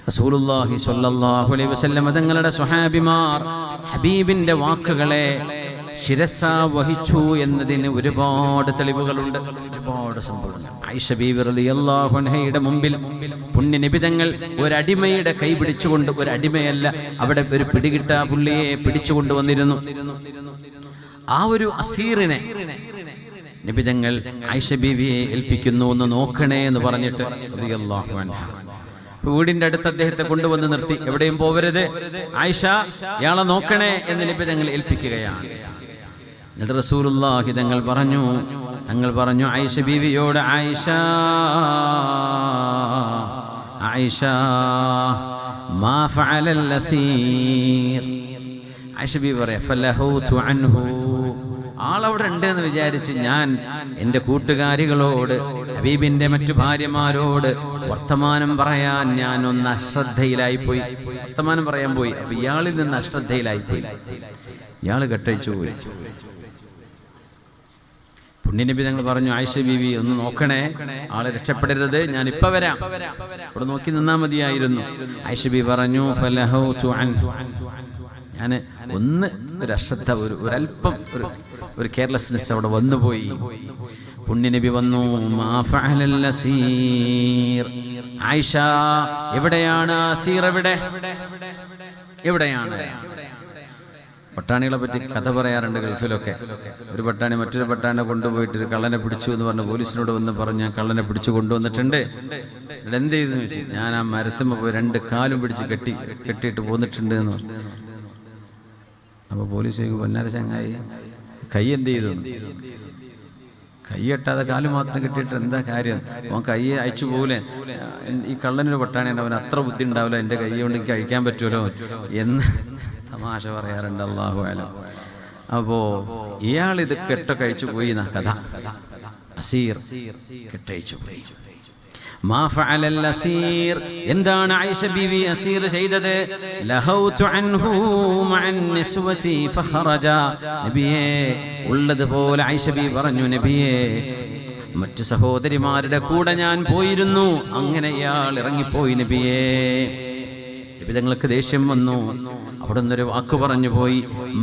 റസൂലുള്ളാഹി സ്വല്ലല്ലാഹു അലൈഹി വസല്ലം തങ്ങളുടെ സ്വഹാബിമാർ ഹബീബിന്റെ വാക്കുകളെ ശിരസ വഹിച്ചു എന്നതിന് ഒരുപാട് തെളിവുകളുണ്ട്, ഒരുപാട് സംഭവങ്ങൾ. ആയിഷ ബീവി റളിയല്ലാഹു അൻഹയുടെ മുമ്പിൽ പുണ്യ നബി തങ്ങൾ ഒരടിമയുടെ കൈ പിടിച്ചുകൊണ്ട്, ഒരു അടിമയല്ല, അവിടെ ഒരു പിടികിട്ടാ പുള്ളിയെ പിടിച്ചുകൊണ്ടുവന്നിരുന്നു. ആ ഒരു അസീറിനെ നബി തങ്ങൾ ആയിഷ ബീവിയെ ഏൽപ്പിക്കുന്നു, ഒന്ന് നോക്കണേ എന്ന് പറഞ്ഞിട്ട് റളിയല്ലാഹു അൻഹ വീടിന്റെ അടുത്ത് അദ്ദേഹത്തെ കൊണ്ടുവന്ന് നിർത്തി. എവിടെയും പോവരുത്, ആയിഷ ഇയാളെ നോക്കണേ എന്ന് നബി തങ്ങൾ ഏൽപ്പിക്കുകയാണ്. എന്നിട്ട് റസൂലുള്ളാഹി തങ്ങൾ പറഞ്ഞു ആയിഷ ബീവിയോട്, ആയിഷ ആയിഷ മാ ഫഅലൽ അസീർ. ആയിഷ ബീവി പറയാ, ഫലഹൂതു അൻഹു, ആളവിടെ ഉണ്ട് എന്ന് വിചാരിച്ച് ഞാൻ എൻ്റെ കൂട്ടുകാരികളോട്, ഹബീബിന്റെ മറ്റു ഭാര്യമാരോട് വർത്തമാനം പറയാൻ ഞാൻ ഒന്ന് അശ്രദ്ധയിലായിപ്പോയി. വർത്തമാനം പറയാൻ പോയി, അപ്പൊ ഇയാളിൽ നിന്ന് അശ്രദ്ധയിലായിപ്പോയി, ഇയാള് കെട്ടഴിച്ചു പോയി. പുണ്യനബി തങ്ങൾ പറഞ്ഞു, ആയിഷ ബീവി ഒന്ന് നോക്കണേ, ആളെ രക്ഷപ്പെടരുത്, ഞാൻ ഇപ്പൊ വരാം, അവിടെ നോക്കി നിന്നാ മതിയായിരുന്നു. ആയിഷ ബീവി പറഞ്ഞു, ഫലഹൂതു അൻഹു, ഞാൻ ഒന്ന് ഒരു അശ്രദ്ധ, ഒരല്പം ഒരു കെയർലെസ്നെസ് അവിടെ വന്നുപോയി. പുണ്യനബി വന്നു, മാ ഫഅലൽ അസീർ, ആയിഷ എവിടെയാണ് അസീർ, എവിടെയാണ്? പട്ടാണികളെ പറ്റി കഥ പറയാറുണ്ട് ഗൾഫിലൊക്കെ. ഒരു പട്ടാണി മറ്റൊരു പട്ടാണിനെ കൊണ്ടുപോയിട്ട് ഒരു കള്ളനെ പിടിച്ചു എന്ന് പറഞ്ഞ് പോലീസിനോട് വന്ന് പറഞ്ഞു, ഞാൻ കള്ളനെ പിടിച്ചു കൊണ്ടുവന്നിട്ടുണ്ട്. എന്ത് ചെയ്തു? ഞാൻ ആ മരത്തുമ്മ പോയി 2 കാലും പിടിച്ച് കെട്ടിയിട്ട് പോന്നിട്ടുണ്ട് എന്ന് പറഞ്ഞു. അപ്പോൾ പോലീസ് ചോദിക്കും, പൊന്നാര ചങ്ങായി കൈ എന്ത് ചെയ്തു? കൈ കെട്ടാതെ കാല് മാത്രം കെട്ടിയിട്ട് എന്താ കാര്യം? അവൻ കൈ അയച്ചു പോകൂലേ? ഈ കള്ളനൊരു പട്ടാണിയാണ്, അവൻ അത്ര ബുദ്ധി ഉണ്ടാവില്ല, എൻ്റെ കൈ കൊണ്ട് എനിക്ക് കഴിക്കാൻ പറ്റുമല്ലോ എന്ന് തമാശ പറയാറുണ്ട്. അല്ലാഹു അലം. അപ്പോ ഇയാൾ ഇത് കെട്ട കഴിച്ചു പോയി എന്നാ കഥ. അസീർ കെട്ടഴിച്ചു പോയി. മാ ഫഅലൽ അസീർ, എന്താണ് ആയിഷ ബീവി അസീർ ചെയ്തത്? ലഹൗതു അൻഹു മഅൻ നിസ്വതി ഫഖറജ. നബിയേ, ഉള്ളതുപോലെ ആയിഷ ബീവി പറഞ്ഞു, നബിയേ മറ്റു സഹോദരിമാരുടെ കൂടെ ഞാൻ പോയിരുന്നു, അങ്ങനെ ഇയാൾ ഇറങ്ങിപ്പോയി. നബിയേ, നബി തങ്ങൾക്ക് ദേഷ്യം വന്നു. അവിടെ നിന്നൊരു വാക്ക് പറഞ്ഞു പോയി,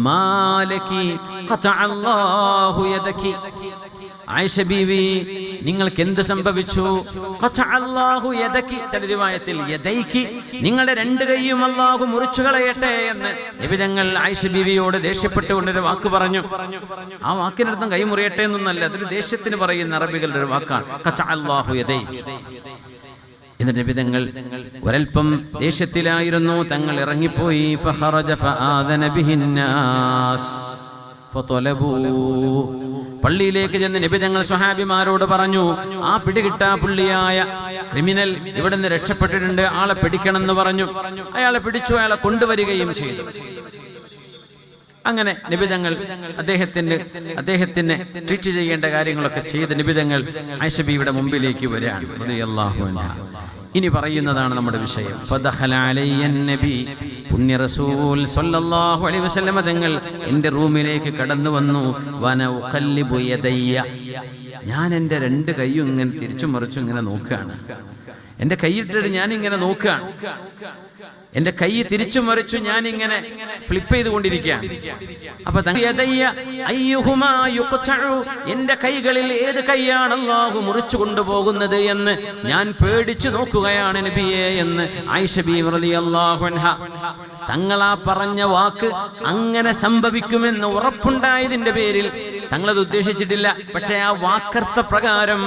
മാലകി ഖതഅല്ലാഹു യദകി. ആയിഷ ബീവി, നിങ്ങൾക്ക് എന്ത് സംഭവിച്ചു? ഖതഅല്ലാഹു യദകി, ചില റിവായത്തിൽ യദൈകി, നിങ്ങളുടെ 2 കൈയും അല്ലാഹു മുറിച്ചു കളയട്ടെ എന്ന് നബി തങ്ങൾ ആയിഷ ബീവിയോട് ദേഷ്യപ്പെട്ടുകൊണ്ടൊരു വാക്ക് പറഞ്ഞു. ആ വാക്കിനർത്ഥം കൈ മുറിയട്ടെ എന്നൊന്നല്ല, അതൊരു ദേഷ്യത്തിന് പറയുന്ന അറബികളുടെ ഒരു വാക്കാണ് ഖതഅല്ലാഹു യദൈകി. എന്നിട്ട് നബി തങ്ങൾ ഒരൽപ്പം ദേഷ്യത്തിലായിരുന്നു. തങ്ങൾ ഇറങ്ങിപ്പോയി. ഫഖറജ ഫആദന ബിഹിന്നാസ് ഫതലബൂ. പള്ളിയിലേക്ക് ചെന്ന് നബി തങ്ങൾ സ്വഹാബിമാരോട് പറഞ്ഞു, ആ പിടികിട്ടാ പുള്ളിയായ ക്രിമിനൽ ഇവിടെ നിന്ന് രക്ഷപ്പെട്ടിട്ടുണ്ട്, ആളെ പിടിക്കണമെന്ന് പറഞ്ഞു. അയാളെ പിടിച്ചു, അയാളെ കൊണ്ടുവരികയും ചെയ്തു. അങ്ങനെ നബി തങ്ങൾ അദ്ദേഹത്തിന് ട്രീറ്റ് ചെയ്യേണ്ട കാര്യങ്ങളൊക്കെ ചെയ്ത് നബി തങ്ങൾ ആയിഷ ബീവിയുടെ മുമ്പിലേക്ക് വരികയാണ് റളിയല്ലാഹു അൻഹ. ഇനി പറയുന്നതാണ് നമ്മുടെ വിഷയം. ഫദഖല അലയ്യൻ നബി, പുണ്യ റസൂൽ സ്വല്ലല്ലാഹു അലൈഹി വസല്ലം തങ്ങൾ എൻ്റെ റൂമിലേക്ക് കടന്നു വന്നു. വന ഉഖല്ലിബു യദയ്യ, ഞാൻ എൻ്റെ 2 കൈയും ഇങ്ങനെ തിരിച്ചു മറിച്ചു ഇങ്ങനെ നോക്കുകയാണ്. എൻ്റെ കൈയിട്ടിട്ട് ഞാനിങ്ങനെ നോക്കുകയാണ്. എൻ്റെ കൈ തിരിച്ചു മറിച്ചു ഞാനിങ്ങനെ ഫ്ലിപ്പ് ചെയ്തുകൊണ്ടിരിക്കുകയാണ്. അപ്പൊ എൻ്റെ കൈകളിൽ ഏത് കൈയാണ് അല്ലാഹു മുറിച്ചു കൊണ്ടുപോകുന്നത് എന്ന് ഞാൻ പേടിച്ചു നോക്കുകയാണ് നബിയെ എന്ന് ആയിഷ ബീവി റളിയല്ലാഹു അൻഹ. തങ്ങളാ പറഞ്ഞ വാക്ക് അങ്ങനെ സംഭവിക്കുമെന്ന് ഉറപ്പുണ്ടായതിന്റെ പേരിൽ തങ്ങളത് ഉദ്ദേശിച്ചിട്ടില്ല. പക്ഷെ ആ വാക്കർത്ഥ പ്രകാരം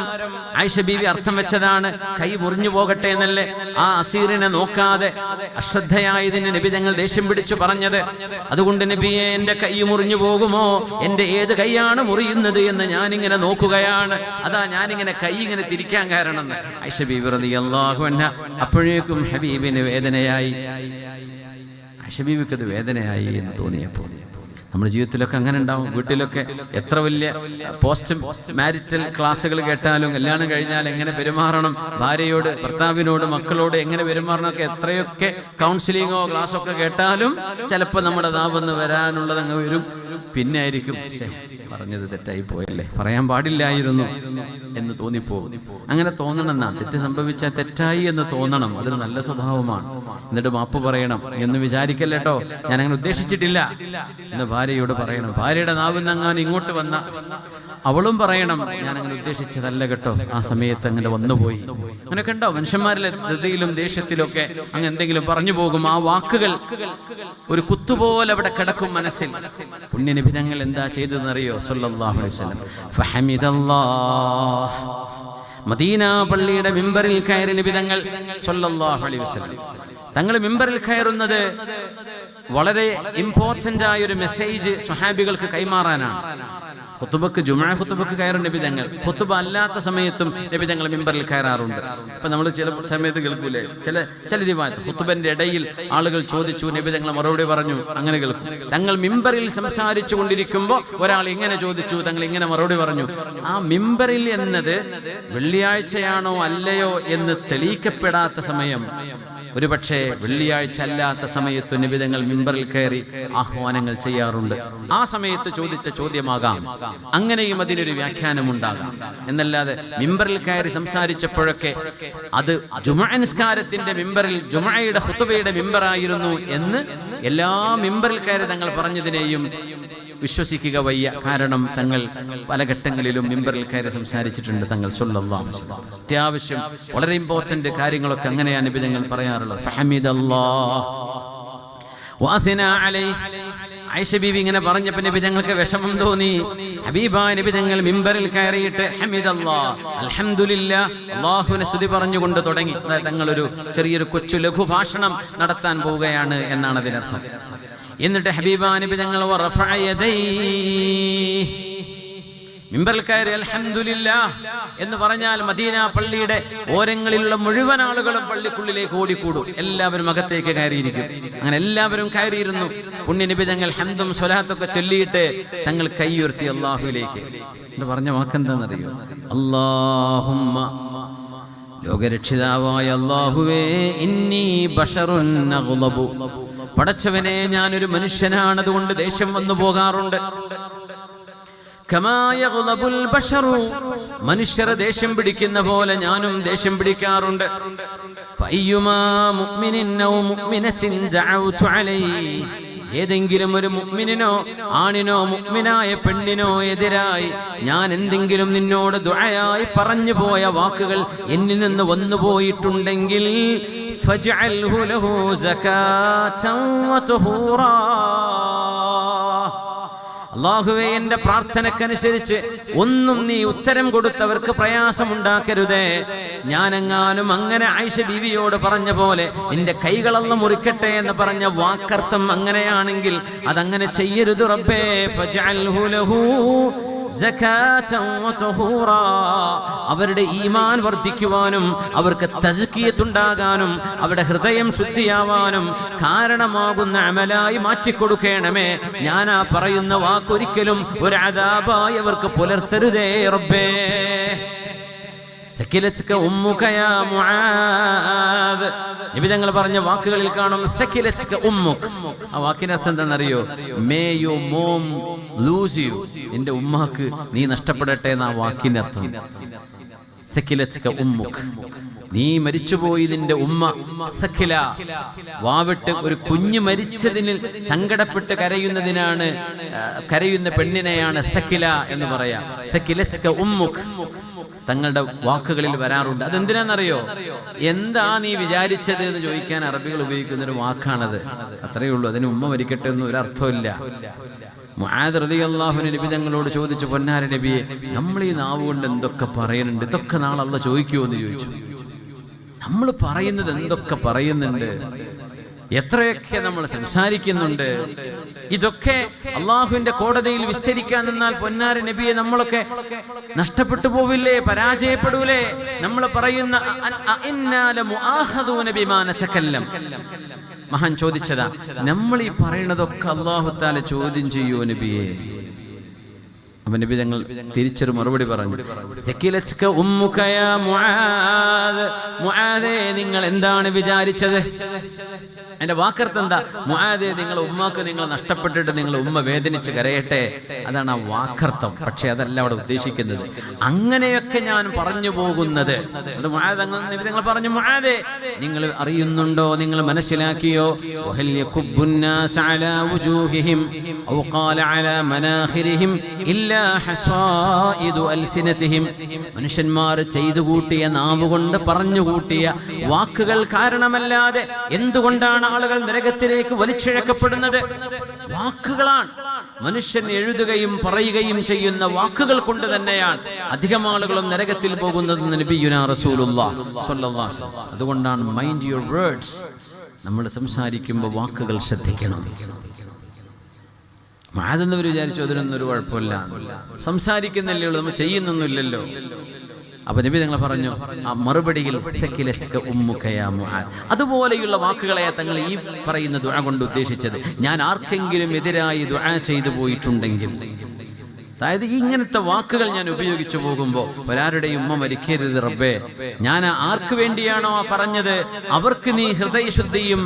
ആയിഷ ബീവി അർത്ഥം വെച്ചതാണ് കൈ മുറിഞ്ഞു പോകട്ടെ എന്നല്ലേ. ആ അസീറിനെ നോക്കാതെ അശ്രദ്ധയായതിന് നബി തങ്ങൾ ദേഷ്യം പിടിച്ചു പറഞ്ഞത്. അതുകൊണ്ട് നബിയെ, എന്റെ കൈ മുറിഞ്ഞു പോകുമോ, എന്റെ ഏത് കൈയാണ് മുറിയുന്നത് എന്ന് ഞാനിങ്ങനെ നോക്കുകയാണ്. അതാ ഞാനിങ്ങനെ കൈ ഇങ്ങനെ തിരിക്കാൻ കാരണം ആയിഷ ബീവി റളിയല്ലാഹു അൻഹ. അപ്പോഴേക്കും ഹബീബിന് വേദനയായി. ആയിഷ ബീവിക്ക് അത് വേദനയായി എന്ന് തോന്നിയപ്പോൾ നമ്മുടെ ജീവിതത്തിലൊക്കെ അങ്ങനെ ഉണ്ടാവും. വീട്ടിലൊക്കെ എത്ര വലിയ പോസ്റ്റ് മാരിറ്റൽ ക്ലാസ്സുകൾ കേട്ടാലും കല്യാണം കഴിഞ്ഞാൽ എങ്ങനെ പെരുമാറണം, ഭാര്യയോട്, ഭർത്താവിനോട്, മക്കളോട് എങ്ങനെ പെരുമാറണമൊക്കെ എത്രയൊക്കെ കൗൺസിലിങ്ങോ ക്ലാസ്സൊക്കെ കേട്ടാലും ചിലപ്പോൾ നമ്മുടെ നാവെന്ന് വരാനുള്ളത് അങ്ങ് വരും. പിന്നെ ആയിരിക്കും പറഞ്ഞത് തെറ്റായി പോയല്ലേ, പറയാൻ പാടില്ലായിരുന്നു എന്ന് തോന്നിപ്പോകും. അങ്ങനെ തോന്നണം, തെറ്റ് സംഭവിച്ചാൽ തെറ്റായി എന്ന് തോന്നണം, അതൊരു നല്ല സ്വഭാവമാണ്. എന്നിട്ട് മാപ്പ് പറയണം എന്ന് വിചാരിക്കല്ലേട്ടോ, ഞാൻ അങ്ങനെ ഉദ്ദേശിച്ചിട്ടില്ല എന്ന് ഭാര്യയോട് പറയണം. ഭാര്യയുടെ നാവിന്നങ്ങാൻ ഇങ്ങോട്ട് വന്ന അവളും പറയണം, ഞാൻ അങ്ങനെ ഉദ്ദേശിച്ചതല്ല കേട്ടോ, ആ സമയത്ത് അങ്ങനെ വന്നുപോയി. അങ്ങനെയൊക്കെ ഉണ്ടോ മനുഷ്യന്മാരിലെ ധൃതിയിലും ദേഷ്യത്തിലൊക്കെ അങ്ങ് എന്തെങ്കിലും പറഞ്ഞു പോകും. ആ വാക്കുകൾ ഒരു കുത്തുപോലെ അവിടെ കിടക്കും മനസ്സിൽ. പുണ്യനബി തങ്ങൾ എന്താ ചെയ്തതെന്നറിയോ? സല്ലല്ലാഹു അലൈഹി വസല്ലം ഫഹമിദല്ലാഹ്, മദീന പള്ളിയുടെ മിമ്പറിൽ കയറി നബി തങ്ങൾ സല്ലല്ലാഹു അലൈഹി വസല്ലം തങ്ങൾ മിമ്പറിൽ കയറുന്നത് വളരെ ഇമ്പോർട്ടന്റ് ആയ ഒരു മെസ്സേജ് സ്വഹാബികൾക്ക് കൈമാറാനാണ്. ഖുതുബക്ക്, ജുമുഅ ഖുതുബക്ക് കയറും നബി തങ്ങൾ. ഖുതുബ അല്ലാത്ത സമയത്തും നബി തങ്ങൾ മിമ്പറിൽ കയറാറുണ്ട്. അപ്പൊ നമ്മൾ ചില സമയത്ത് കേൾക്കൂലേ, ചില റിവായത്ത് ഖുതുബന്റെ ഇടയിൽ ആളുകൾ ചോദിച്ചു, നബി തങ്ങൾ മറുപടി പറഞ്ഞു, അങ്ങനെ കേൾക്കും. തങ്ങൾ മിമ്പറിൽ സംസാരിച്ചു കൊണ്ടിരിക്കുമ്പോൾ ഒരാൾ ഇങ്ങനെ ചോദിച്ചു, തങ്ങൾ ഇങ്ങനെ മറുപടി പറഞ്ഞു. ആ മിമ്പറിൽ എന്നത് വെള്ളിയാഴ്ചയാണോ അല്ലയോ എന്ന് തെളിയിക്കപ്പെടാത്ത സമയം, ഒരുപക്ഷെ വെള്ളിയാഴ്ച അല്ലാത്ത സമയത്ത് നബി തങ്ങൾ മിമ്പറിൽ കയറി ആഹ്വാനങ്ങൾ ചെയ്യാറുണ്ട്. ആ സമയത്ത് ചോദിച്ച ചോദ്യമാകാം, അങ്ങനെയും അതിനൊരു വ്യാഖ്യാനമുണ്ടാകാം. എന്നല്ലാതെ മിമ്പറിൽ കയറി സംസാരിച്ചപ്പോഴൊക്കെ അത് ജുമുഅ നിസ്കാരത്തിന്റെ മിമ്പറിൽ, ജുമുഅയുടെ ഖുതുബയുടെ മിമ്പറായിരുന്നു എന്ന് എല്ലാ മിമ്പറിൽ കയറി തങ്ങൾ പറഞ്ഞതിനെയും വിശ്വസിക്കുക വയ്യ. കാരണം തങ്ങൾ പല ഘട്ടങ്ങളിലും മിമ്പറിൽ കയറി സംസാരിച്ചിട്ടുണ്ട് തങ്ങൾ സല്ലല്ലാഹു അലൈഹി വസല്ലം. അത്യാവശ്യം വളരെ ഇമ്പോർട്ടന്റ് കാര്യങ്ങളൊക്കെ അങ്ങനെയാണ് നബി തങ്ങൾ പറയാറുള്ളത്. ഫഹമിദല്ലാഹ് വഅസ്നാ അലൈഹി. ആയിഷ ബീവി ഇങ്ങനെ പറഞ്ഞപ്പോൾ നബി തങ്ങൾക്ക് വിഷമം തോന്നി. ഹബീബായ നബി തങ്ങൾ മിമ്പറിൽ കയറിയിട്ട് ഹമിദല്ലാഹ്, അൽഹംദുലില്ലാഹ്, അല്ലാഹുവിനെ സ്തുതി പറഞ്ഞുകൊണ്ട് തുടങ്ങി. തങ്ങൾ ഒരു ചെറിയൊരു കൊച്ചു ലഘു ഭാഷണം നടത്താൻ പോവുകയാണ് എന്നാണ് അതിനർത്ഥം. എന്നിട്ട് ഹബീബാ നബി തങ്ങൾ മിമ്പറിൽ കയറി അൽഹംദുലില്ലാഹ് എന്ന് പറഞ്ഞാൽ മദീന പള്ളിയുടെ ഓരങ്ങളിലുള്ള മുഴുവൻ ആളുകളും പള്ളിക്കുള്ളിലേക്ക് ഓടിക്കൂടും. എല്ലാവരും അകത്തേക്ക് കയറിയിരിക്കും. അങ്ങനെ എല്ലാവരും കയറിയിരുന്നു. പുണ്യ നബി തങ്ങൾ ഹംദും സ്വലാത്തൊക്കെ ചൊല്ലിയിട്ട് തങ്ങൾ കൈയുയർത്തി അല്ലാഹുവിലേക്ക്. എന്ന് പറഞ്ഞ വാക്കെന്താണെന്നറിയോ? അല്ലാഹുമ്മ, ലോകരക്ഷിതാവായ അല്ലാഹുവേ, ഇന്നി ബശറുൻ അഗ്ളബു, പടച്ചവനെ ഞാനൊരു മനുഷ്യനാണ്, അതുകൊണ്ട് ദേഷ്യം വന്നു പോകാറുണ്ട്. കമാ യഗ്ളബുൽ ബശറു, മനുഷ്യരെ ദേഷ്യം പിടിക്കുന്ന പോലെ ഞാനും ദേഷ്യം പിടിക്കാറുണ്ട്. ഫഅയ്യുമാ മുഅ്മിനിൻ ഔ മുഅ്മിനത്തിൻ ദഅഉതു അലൈഹി, ഏതെങ്കിലും ഒരു മുഅ്മിനിനോ ആണിനോ മുഅ്മിനായ പെണ്ണിനോ എതിരായി ഞാൻ എന്തെങ്കിലും നിന്നോട് ദുആയായി പറഞ്ഞു പോയ വാക്കുകൾ എന്നിൽ നിന്ന് വന്നു പോയിട്ടുണ്ടെങ്കിൽ ഫജ്അൽഹു ലഹു സകാതൻ വതുഹൂറാ, അല്ലാഹുവേ എന്റെ പ്രാർത്ഥനക്കനുസരിച്ച് ഒന്നും നീ ഉത്തരം കൊടുത്തവർക്ക് പ്രയാസമുണ്ടാക്കരുതേ. ഞാനെങ്ങാനും അങ്ങനെ ആയിഷ ബീവിയോട് പറഞ്ഞ പോലെ നിന്റെ കൈകളെല്ലാം മുറിക്കട്ടെ എന്ന് പറഞ്ഞ വാക്കർത്ഥം അങ്ങനെയാണെങ്കിൽ അതങ്ങനെ ചെയ്യരുത് റബ്ബേ. ഫജ്അൽഹു ലഹു സകാതൻ വതുഹൂറാ, അവരുടെ ഈമാൻ വർദ്ധിക്കുവാനും അവർക്ക് തസ്കിയത്തുണ്ടാകാനും അവരുടെ ഹൃദയം ശുദ്ധിയാവാനും കാരണമാകുന്ന അമലായി മാറ്റിക്കൊടുക്കണമേ. ഞാൻ ആ പറയുന്ന വാക്കൊരിക്കലും ഒരു അദാബായി അവർക്ക് പുലർത്തരുതേ റബ്ബേ. സകിലത്ക ഉമ്മുക യാ മുആദ്, നബി തങ്ങൾ പറഞ്ഞ വാക്കുകളിൽ കാണും സകിലത്ക ഉമ്മുക. ആ വാക്കിന്റെ അർത്ഥം എന്താണെന്നറിയോ? May your mom loose U, നിന്റെ ഉമ്മാക്ക് നീ നഷ്ടപ്പെടട്ടെ എന്ന വാക്കിന്റെ അർത്ഥം. സകിലത്ക ഉമ്മുക, നീ മരിച്ചുപോയി നിന്റെ ഉമ്മ. സഖില, വാവിട്ട് ഒരു കുഞ്ഞ് മരിച്ചതിന് സങ്കടപ്പെട്ട് കരയുന്നതിനാണ്, കരയുന്ന പെണ്ണിനെയാണ് സഖില എന്ന് പറയാ. സഖിലത്ക ഉമ്മുക തങ്ങളുടെ വാക്കുകളിൽ വരാറുണ്ട്. അതെന്തിനാണെന്നറിയോ? എന്താ നീ വിചാരിച്ചത് എന്ന് ചോദിക്കാൻ അറബികൾ ഉപയോഗിക്കുന്ന ഒരു വാക്കാണത്. അത്രയേ ഉള്ളൂ. അതിന് ഉമ്മ മരിക്കട്ടെ എന്ന് ഒരു അർത്ഥമില്ല. മുആദ് റളിയല്ലാഹു അൻഹു നബി തങ്ങളോട് ചോദിച്ചു, പൊന്നാര നബിയെ, നമ്മൾ ഈ നാവ് കൊണ്ട് എന്തൊക്കെ പറയുന്നുണ്ട്, ഇതൊക്കെ നാളെ അല്ലാഹ് ചോദിക്കുമോ എന്ന് ചോദിച്ചു. നമ്മൾ പറയുന്നത് എന്തൊക്കെ പറയുന്നുണ്ട്, എത്രയൊക്കെ നമ്മൾ സംസാരിക്കുന്നുണ്ട്, ഇതൊക്കെ അള്ളാഹുവിന്റെ കോടതിയിൽ വിസ്തരിക്കാൻ നിന്നാൽ പൊന്നാര നബിയെ നമ്മളൊക്കെ നഷ്ടപ്പെട്ടു പോവില്ലേ, പരാജയപ്പെടൂലേ? നമ്മൾ പറയുന്ന മഹാൻ ചോദിച്ചതാ, നമ്മൾ ഈ പറയുന്നതൊക്കെ അല്ലാഹു തആല ചോദ്യം ചെയ്യോ നബിയെ? അപ്പൊ നബി തങ്ങൾ തിരിച്ചൊരു മറുപടി പറഞ്ഞു, മുആദേ, നിങ്ങൾ എന്താണ് വിചാരിച്ചത്? എന്റെ വാക്കർത്ഥം എന്താ? മുആദേ, നിങ്ങളെ ഉമ്മാക്ക് നിങ്ങൾ നഷ്ടപ്പെട്ടിട്ട് നിങ്ങളെ ഉമ്മ വേദനിച്ച് കരയട്ടെ, അതാണ് ആ വാക്കർത്ഥം. പക്ഷെ അതല്ല അവിടെ ഉദ്ദേശിക്കുന്നത്. അങ്ങനെയൊക്കെ ഞാൻ പറഞ്ഞു പോകുന്നത് നബി തങ്ങൾ പറഞ്ഞു, മുആദേ, നിങ്ങൾ അറിയുന്നുണ്ടോ, നിങ്ങൾ മനസ്സിലാക്കിയോ? മനുഷ്യന്മാർ ചെയ്തു കൂട്ടിയ നാവുകൊണ്ട് പറഞ്ഞുകൂട്ടിയ വാക്കുകൾ കാരണമല്ലാതെ എന്തുകൊണ്ടാണ് ആളുകൾ നരകത്തിലേക്ക് വലിച്ചിഴക്കപ്പെടുന്നത്? വാക്കുകളാണ്. മനുഷ്യൻ എഴുതുകയും പറയുകയും ചെയ്യുന്ന വാക്കുകൾ കൊണ്ട് തന്നെയാണ് അധികം ആളുകളും നരകത്തിൽ പോകുന്നതെന്ന് നബിയുനാ റസൂലുള്ളാഹി സ്വല്ലല്ലാഹു അലൈഹി വസല്ലം. അതുകൊണ്ടാണ് മൈൻഡ് യുവർ വേർഡ്സ്. നമ്മൾ സംസാരിക്കുമ്പോൾ വാക്കുകൾ ശ്രദ്ധിക്കണം. മാതെന്നവർ വിചാരിച്ചു അതിനൊന്നും ഒരു കുഴപ്പമില്ല, സംസാരിക്കുന്നില്ലേ ഉള്ളൂ, നമ്മൾ ചെയ്യുന്നൊന്നുമില്ലല്ലോ. അപ്പൊ നബി തങ്ങൾ പറഞ്ഞു ആ മറുപടിയിൽ, അതുപോലെയുള്ള വാക്കുകളെ തങ്ങൾ ഈ പറയുന്ന ദുആ കൊണ്ട് ഉദ്ദേശിച്ചത്. ഞാൻ ആർക്കെങ്കിലും എതിരായി ദുആ ചെയ്തു പോയിട്ടുണ്ടെങ്കിൽ, അതായത് ഇങ്ങനത്തെ വാക്കുകൾ ഞാൻ ഉപയോഗിച്ചു പോകുമ്പോൾ ഒരാരുടെയും ഉമ്മ മരിക്കരുത് റബ്ബേ, ഞാൻ ആർക്ക് വേണ്ടിയാണോ പറഞ്ഞത് അവർക്ക് നീ ഹൃദയശുദ്ധിയും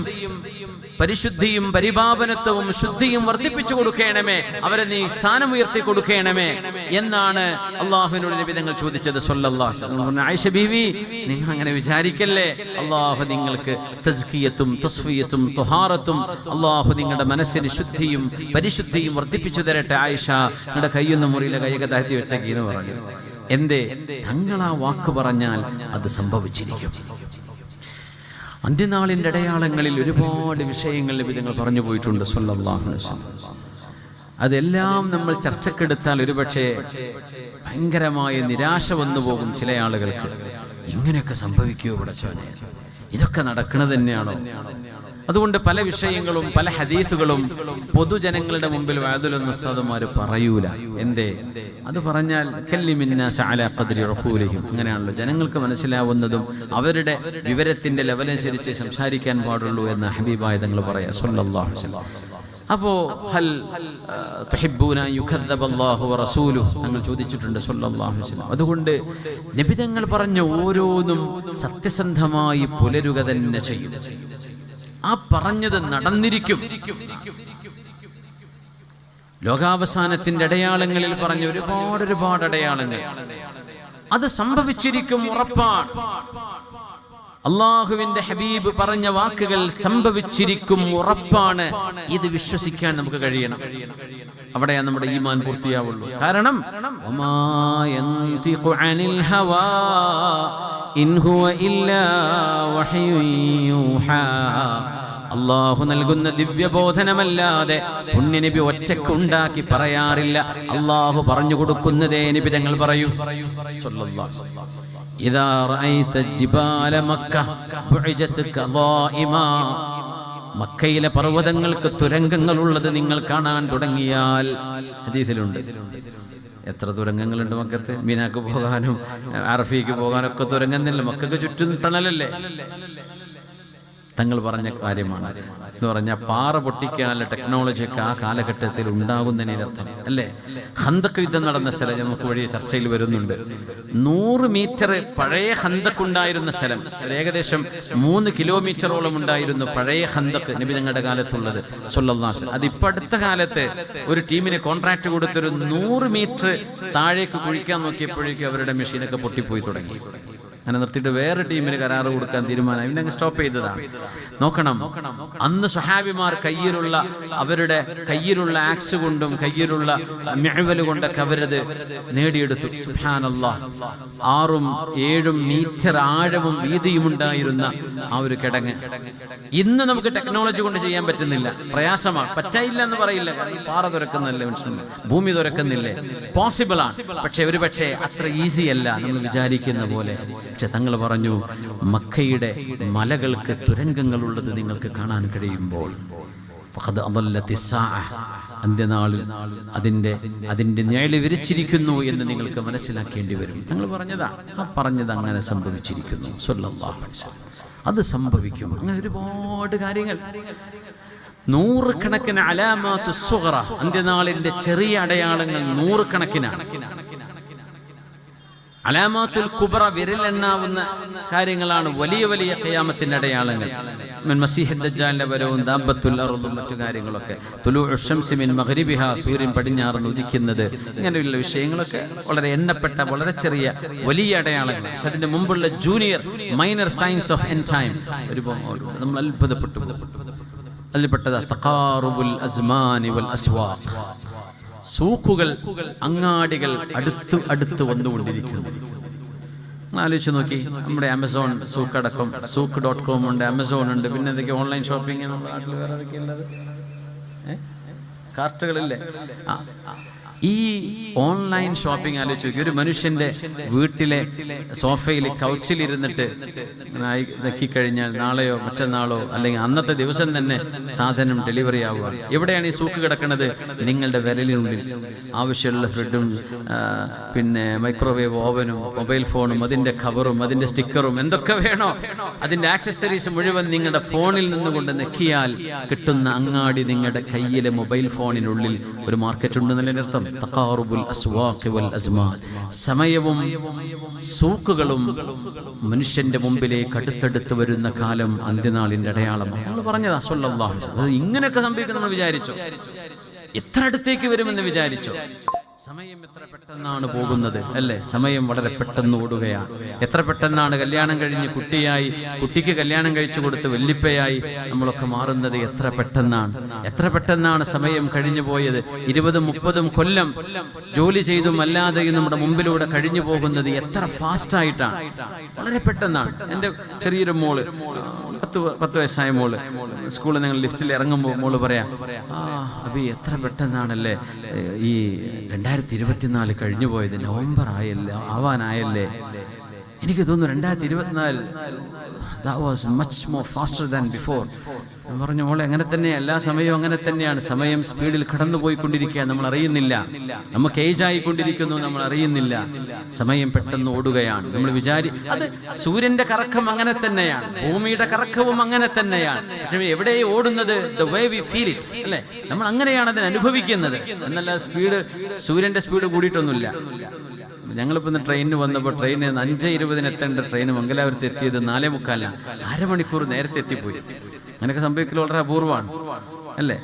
പരിശുദ്ധിയും പരിപാവനത്വവും ശുദ്ധിയും വർദ്ധിപ്പിച്ചു കൊടുക്കണമേ, അവരെ നീ സ്ഥാനമുയർത്തി കൊടുക്കണമേ എന്നാണ് അള്ളാഹുവിനോട് നബി തങ്ങൾ ചോദിച്ചത് സ്വല്ലല്ലാഹു അലൈഹി വസല്ലം. ആയിഷ ബീവി, നിങ്ങൾ അങ്ങനെ വിചാരിക്കല്ലേ, അള്ളാഹു നിങ്ങൾക്ക് തസ്കിയത്തും തസ്ഫിയത്തും തുഹാറത്തും, അള്ളാഹു നിങ്ങളുടെ മനസ്സിന് ശുദ്ധിയും പരിശുദ്ധിയും വർദ്ധിപ്പിച്ചു തരട്ടെ. ആയിഷ, നിങ്ങളുടെ കയ്യൊന്ന് മുറിയിലെ കൈയൊക്കെ താഴ്ത്തി വെച്ചേക്കീന്ന് പറഞ്ഞു. എന്തേ? തങ്ങൾ ആ വാക്ക് പറഞ്ഞാൽ അത് സംഭവിച്ചിരിക്കും. അന്ത്യനാളിന്റെ അടയാളങ്ങളിൽ ഒരുപാട് വിഷയങ്ങൾ നബിതങ്ങൾ പറഞ്ഞു പോയിട്ടുണ്ട് സ്വല്ലല്ലാഹു അലൈഹി വസല്ലം. അതെല്ലാം നമ്മൾ ചർച്ചക്കെടുത്താൽ ഒരുപക്ഷെ ഭയങ്കരമായ നിരാശ വന്നു പോകും ചില ആളുകൾക്ക്. ഇങ്ങനെയൊക്കെ സംഭവിക്കുമോ പടച്ചോനെ? ഇതൊക്കെ നടക്കുന്നത് തന്നെയാണോ? അതുകൊണ്ട് പല വിഷയങ്ങളും പല ഹദീസുകളും പൊതുജനങ്ങളുടെ മുമ്പിൽ വഅദുലൊന്നും ഉസ്താദുമാർ പറയൂല. എന്തേ? അത് പറഞ്ഞാൽ കല്ലിമിന്നാസ് അലാ ഖദ്രി ഉഖൂലിഹിം, അങ്ങനെയാണല്ലോ ജനങ്ങൾക്ക് മനസ്സിലാവുന്നതും അവരുടെ വിവരത്തിന്റെ ലെവലനുസരിച്ച് സംസാരിക്കാൻ പാടുള്ളൂ എന്ന് ഹബീബായ തങ്ങൾ പറയാ സ്വല്ലല്ലാഹു അലൈഹി വസല്ലം. അപ്പോ ഹൽ തുഹിബ്ബൂന യുകദ്ദബല്ലാഹു വറസൂലുഹു തങ്ങൾ ചോദിച്ചിട്ടുണ്ട് സ്വല്ലല്ലാഹു അലൈഹി വസല്ലം. അതുകൊണ്ട് നബി തങ്ങൾ പറഞ്ഞ ഓരോന്നും സത്യസന്ധമായി പുലരുക തന്നെ ചെയ്യും. ആ പറഞ്ഞത് നടന്നിരിക്കും. ലോകാവസാനത്തിന്റെ അടയാളങ്ങളിൽ പറഞ്ഞ ഒരുപാട് അടയാളങ്ങൾ അത് സംഭവിച്ചിരിക്കും, ഉറപ്പാണ്. അള്ളാഹുവിന്റെ ഹബീബ് പറഞ്ഞ വാക്കുകൾ സംഭവിച്ചിരിക്കും, ഉറപ്പാണ്. ഇത് വിശ്വസിക്കാൻ നമുക്ക് കഴിയണം. അവിടെയാണ് നമ്മുടെ ഈമാൻ പൂർത്തിയാവുള്ളൂ. കാരണം വമാ യൻതിഖു അനിൽ ഹവാ ഇൻ ഹുവ ഇല്ലാ വഹ്യുൻ യൂഹാ, അള്ളാഹു നൽകുന്ന ദിവ്യബോധനമല്ലാതെ പുണ്യനബി ഒറ്റക്കുണ്ടാക്കി പറയാറില്ല. അള്ളാഹു പറഞ്ഞു കൊടുക്കുന്നതേ നബി തങ്ങൾ പറയൂ സ്വല്ലല്ലാഹു അലൈഹി വസല്ലം. ഇദാ റഅയ്ത ജിബാല മക്ക ബുഇജത് കദായിമാ, മക്കയിലെ പർവ്വതങ്ങൾക്ക് തുരങ്കങ്ങളുള്ളത് നിങ്ങൾ കാണാൻ തുടങ്ങിയാൽ, ഹദീസിലുണ്ട്. എത്ര തുരങ്കങ്ങളുണ്ട് മക്കത്ത്? മിനാക്ക് പോകാനും അറഫയ്ക്ക് പോകാനും ഒക്കെ തുരങ്കുന്നില്ല. മക്കൾക്ക് ചുറ്റും ടണലല്ലേ? തങ്ങൾ പറഞ്ഞ കാര്യമാണ് എന്ന് പറഞ്ഞാൽ പാറ പൊട്ടിക്കാനുള്ള ടെക്നോളജി ഒക്കെ ആ കാലഘട്ടത്തിൽ ഉണ്ടാകുന്നതിനർത്ഥം അല്ലേ? ഖന്തക്ക് യുദ്ധം നടന്ന സ്ഥലം നമുക്ക് വഴി ചർച്ചയിൽ വരുന്നുണ്ട്. 100 മീറ്റർ പഴയ ഖന്തക്ക് ഉണ്ടായിരുന്ന സ്ഥലം, ഏകദേശം 3 കിലോമീറ്ററോളം ഉണ്ടായിരുന്നു പഴയ ഖന്തക്ക് നബി തങ്ങളുടെ കാലത്തുള്ളത് സ്വല്ലല്ലാഹു അലൈഹി വസല്ലം. അതിപ്പോ അടുത്ത കാലത്ത് ഒരു ടീമിന് കോൺട്രാക്ട് കൊടുത്തൊരു 100 മീറ്റർ താഴേക്ക് കുഴിക്കാൻ നോക്കിയപ്പോഴേക്കും അവരുടെ മെഷീനൊക്കെ പൊട്ടിപ്പോയി തുടങ്ങി. അങ്ങനെ നിർത്തിയിട്ട് വേറെ ടീമിന് കരാറ് കൊടുക്കാൻ തീരുമാനം. പിന്നെ സ്റ്റോപ്പ് ചെയ്തതാണ്. നോക്കണം, അന്ന് സ്വഹാബിമാർ അവരുടെ കയ്യിലുള്ള ആക്സ് കൊണ്ടും കയ്യിലുള്ള മിഅ്വൽ കൊണ്ടൊക്കെ അവരത് നേടിയെടുത്തു. സുബ്ഹാനല്ലാഹ്, 6-7 മീറ്റർ ആഴവും വീതിയും ഉണ്ടായിരുന്ന ആ ഒരു കിടങ്ങ് ഇന്ന് നമുക്ക് ടെക്നോളജി കൊണ്ട് ചെയ്യാൻ പറ്റുന്നില്ല. പ്രയാസമാണ്. പറ്റായില്ല എന്ന് പറയില്ല, കാരണം പാറ തുറക്കുന്നില്ലേ, മനുഷ്യന് ഭൂമി തുറക്കുന്നില്ലേ, പോസിബിൾ ആണ്. പക്ഷെ ഒരുപക്ഷെ അത്ര ഈസി അല്ല നമ്മൾ വിചാരിക്കുന്ന പോലെ. പക്ഷെ തങ്ങൾ പറഞ്ഞു, മക്കയുടെ മലകൾക്ക് തുരങ്കങ്ങളുള്ളത് നിങ്ങൾക്ക് കാണാൻ കഴിയുമ്പോൾ അന്ത്യനാളിൽ അതിന്റെ നിഴല് വിരിച്ചിരിക്കുന്നു എന്ന് നിങ്ങൾക്ക് മനസ്സിലാക്കേണ്ടി വരും. തങ്ങൾ പറഞ്ഞത് അങ്ങനെ സംഭവിച്ചിരിക്കുന്നു സ്വല്ലല്ലാഹു അലൈഹി വസല്ലം. അത് സംഭവിക്കും. അങ്ങനെ ഒരുപാട് കാര്യങ്ങൾ നൂറുകണക്കിന് അലാമാത്തു സുഗ്റ, അന്ത്യനാളിന്റെ ചെറിയ അടയാളങ്ങൾ നൂറുകണക്കിനാണ്. അലാമാത്തുൽ കുബ്ര, വിരലെണ്ണാവുന്ന കാര്യങ്ങളാണ് വലിയ വലിയ ഖിയാമത്തിന്റെ അടയാളങ്ങൾ. മസീഹ് ദജ്ജാലിന്റെ വരവും ദാബത്തുൽ അർദും മറ്റു കാര്യങ്ങളൊക്കെ, തുലൂഉ ശംസി മിൻ മഗ്രിബിഹ, സൂര്യൻ പടിഞ്ഞാറുന്ന് ഉദിക്കുന്നത്, ഇങ്ങനെയുള്ള വിഷയങ്ങളൊക്കെ വളരെ എണ്ണപ്പെട്ട വളരെ ചെറിയ വലിയ അടയാളങ്ങൾ. പക്ഷെ അതിന്റെ മുമ്പുള്ള junior minor science of end time ഒരുപാട് നമ്മൾ അത്ഭുതപ്പെട്ടു. അതിൽപ്പെട്ടത് തഖാറുബുൽ അസ്മാനി വൽ അസ്വാഖ്, സൂക്കുകൾ, അങ്ങാടികൾ അടുത്ത് വന്നുകൊണ്ടിരിക്കുന്നു. ആലോചിച്ച് നോക്കി, നമ്മുടെ ആമസോൺ സൂക്കടക്കം, sook.com ഉണ്ട്, ആമസോൺ ഉണ്ട്, പിന്നെ എന്തൊക്കെ ഓൺലൈൻ ഷോപ്പിംഗ് നമ്മുടെ നാട്ടിൽ വേറെ എന്തൊക്കെ ഉള്ളത്, കാർട്ടുകളില്ലേ. ഈ ഓൺലൈൻ ഷോപ്പിംഗ് ആലോചിച്ച് നോക്കി, ഒരു മനുഷ്യന്റെ വീട്ടിലെ സോഫയിൽ കൗച്ചിലിരുന്നിട്ട് നക്കിക്കഴിഞ്ഞാൽ നാളെയോ മറ്റന്നാളോ അല്ലെങ്കിൽ അന്നത്തെ ദിവസം തന്നെ സാധനം ഡെലിവറി ആവുക. എവിടെയാണ് ഈ സൂക്ക് കിടക്കുന്നത്? നിങ്ങളുടെ വിരലിനുള്ളിൽ. ആവശ്യമുള്ള ഫ്രിഡും പിന്നെ മൈക്രോവേവ് ഓവനും മൊബൈൽ ഫോണും അതിന്റെ കവറും അതിന്റെ സ്റ്റിക്കറും എന്തൊക്കെ വേണോ അതിന്റെ ആക്സസറീസ് മുഴുവൻ നിങ്ങളുടെ ഫോണിൽ നിന്നുകൊണ്ട് നെക്കിയാൽ കിട്ടുന്ന അങ്ങാടി നിങ്ങളുടെ കയ്യിലെ മൊബൈൽ ഫോണിനുള്ളിൽ ഒരു മാർക്കറ്റ് ഉണ്ടെന്നതിന്റെ അർത്ഥം. തഖാറുബുൽ അസ്വാഖി വൽ അസ്മാൻ, സമയവും സൂക്കുകളും മനുഷ്യന്റെ മുമ്പിലേക്ക് അടുത്തടുത്ത് വരുന്ന കാലം അന്ത്യനാളിന്റെ അടയാളമാണ്. നമ്മൾ പറഞ്ഞതാ സ്വല്ലല്ലാഹു അലൈഹി വസല്ലം. ഇങ്ങനെയൊക്കെ സംഭവിക്കും നമ്മൾ വിചാരിച്ചോ? എത്ര അടുത്തേക്ക് വരുമെന്ന് വിചാരിച്ചോ? സമയം എത്ര പെട്ടെന്നാണ് പോകുന്നത് അല്ലേ? സമയം വളരെ പെട്ടെന്ന് ഓടുകയാണ്. എത്ര പെട്ടെന്നാണ് കല്യാണം കഴിഞ്ഞ് കുട്ടിയായി, കുട്ടിക്ക് കല്യാണം കഴിച്ചു കൊടുത്ത് വല്ലിപ്പയായി നമ്മളൊക്കെ മാറുന്നത്. എത്ര പെട്ടെന്നാണ്, എത്ര പെട്ടെന്നാണ് സമയം കഴിഞ്ഞു പോയത്. 20-30 കൊല്ലം ജോലി ചെയ്തും അല്ലാതെയും നമ്മുടെ മുമ്പിലൂടെ കഴിഞ്ഞു പോകുന്നത് എത്ര ഫാസ്റ്റായിട്ടാണ്, വളരെ പെട്ടെന്നാണ്. എൻ്റെ ചെറിയൊരു മോള്, 10 വയസ്സായ മോള്, സ്കൂളിൽ ഞങ്ങൾ ലിഫ്റ്റിൽ ഇറങ്ങുമ്പോൾ മോള് പറയാം, അബി എത്ര പെട്ടെന്നാണല്ലേ ഈ 2024 കഴിഞ്ഞു പോയത്, നവംബർ ആവാനായല്ലേ. എനിക്ക് തോന്നുന്നു 2024 that was much more faster than before. ഞാൻ പറഞ്ഞു, മോളെ അങ്ങനെ തന്നെ, എല്ലാ സമയവും അങ്ങനെ തന്നെയാണ്. സമയം സ്പീഡിൽ കടന്നുപോയിക്കൊണ്ടിരിക്കുക, നമ്മൾ അറിയുന്നില്ല. നമുക്ക് ഏജ് ആയിക്കൊണ്ടിരിക്കുന്നു, നമ്മൾ അറിയുന്നില്ല. സമയം പെട്ടെന്ന് ഓടുകയാണ്. നമ്മൾ അത് സൂര്യന്റെ കറക്കം അങ്ങനെ തന്നെയാണ്, ഭൂമിയുടെ കറക്കവും അങ്ങനെ തന്നെയാണ്. പക്ഷെ എവിടെ ഓടുന്നത്? the way we feel it, അല്ലേ? നമ്മൾ അങ്ങനെയാണ് അതിനെ അനുഭവിക്കുന്നത്. എന്നല്ല സ്പീഡ്, സൂര്യന്റെ സ്പീഡ് കൂടിയിട്ടൊന്നുമില്ല. ഞങ്ങളിപ്പോൾ ഇന്ന് ട്രെയിനിന് വന്നപ്പോൾ ട്രെയിന് 5:20 എത്തേണ്ട ട്രെയിൻ മംഗലാപുരത്ത് എത്തിയത് 4:45. അരമണിക്കൂർ നേരത്തെ എത്തിപ്പോയി. അങ്ങനെയൊക്കെ സംഭവിക്കൽ വളരെ അപൂർവമാണ് അല്ലേ?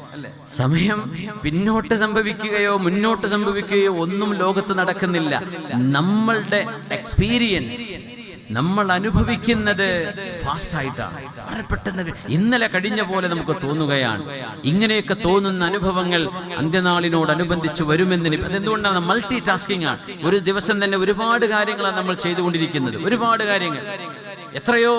സമയം പിന്നോട്ട് സംഭവിക്കുകയോ മുന്നോട്ട് സംഭവിക്കുകയോ ഒന്നും ലോകത്ത് നടക്കുന്നില്ല. നമ്മളുടെ എക്സ്പീരിയൻസ്, നമ്മൾ അനുഭവിക്കുന്നത് ഫാസ്റ്റ് ആയിട്ടാണ്, വളരെ പെട്ടെന്ന്. ഇന്നലെ കഴിഞ്ഞ പോലെ നമുക്ക് തോന്നുകയാണ്. ഇങ്ങനെയൊക്കെ തോന്നുന്ന അനുഭവങ്ങൾ അന്ത്യനാളിനോടനുബന്ധിച്ച് വരുമെന്ന്. അതെന്തുകൊണ്ടാണ്? മൾട്ടി ടാസ്കിംഗ് ആണ്. ഒരു ദിവസം തന്നെ ഒരുപാട് കാര്യങ്ങളാണ് നമ്മൾ ചെയ്തുകൊണ്ടിരിക്കുന്നത്. ഒരുപാട് കാര്യങ്ങൾ, എത്രയോ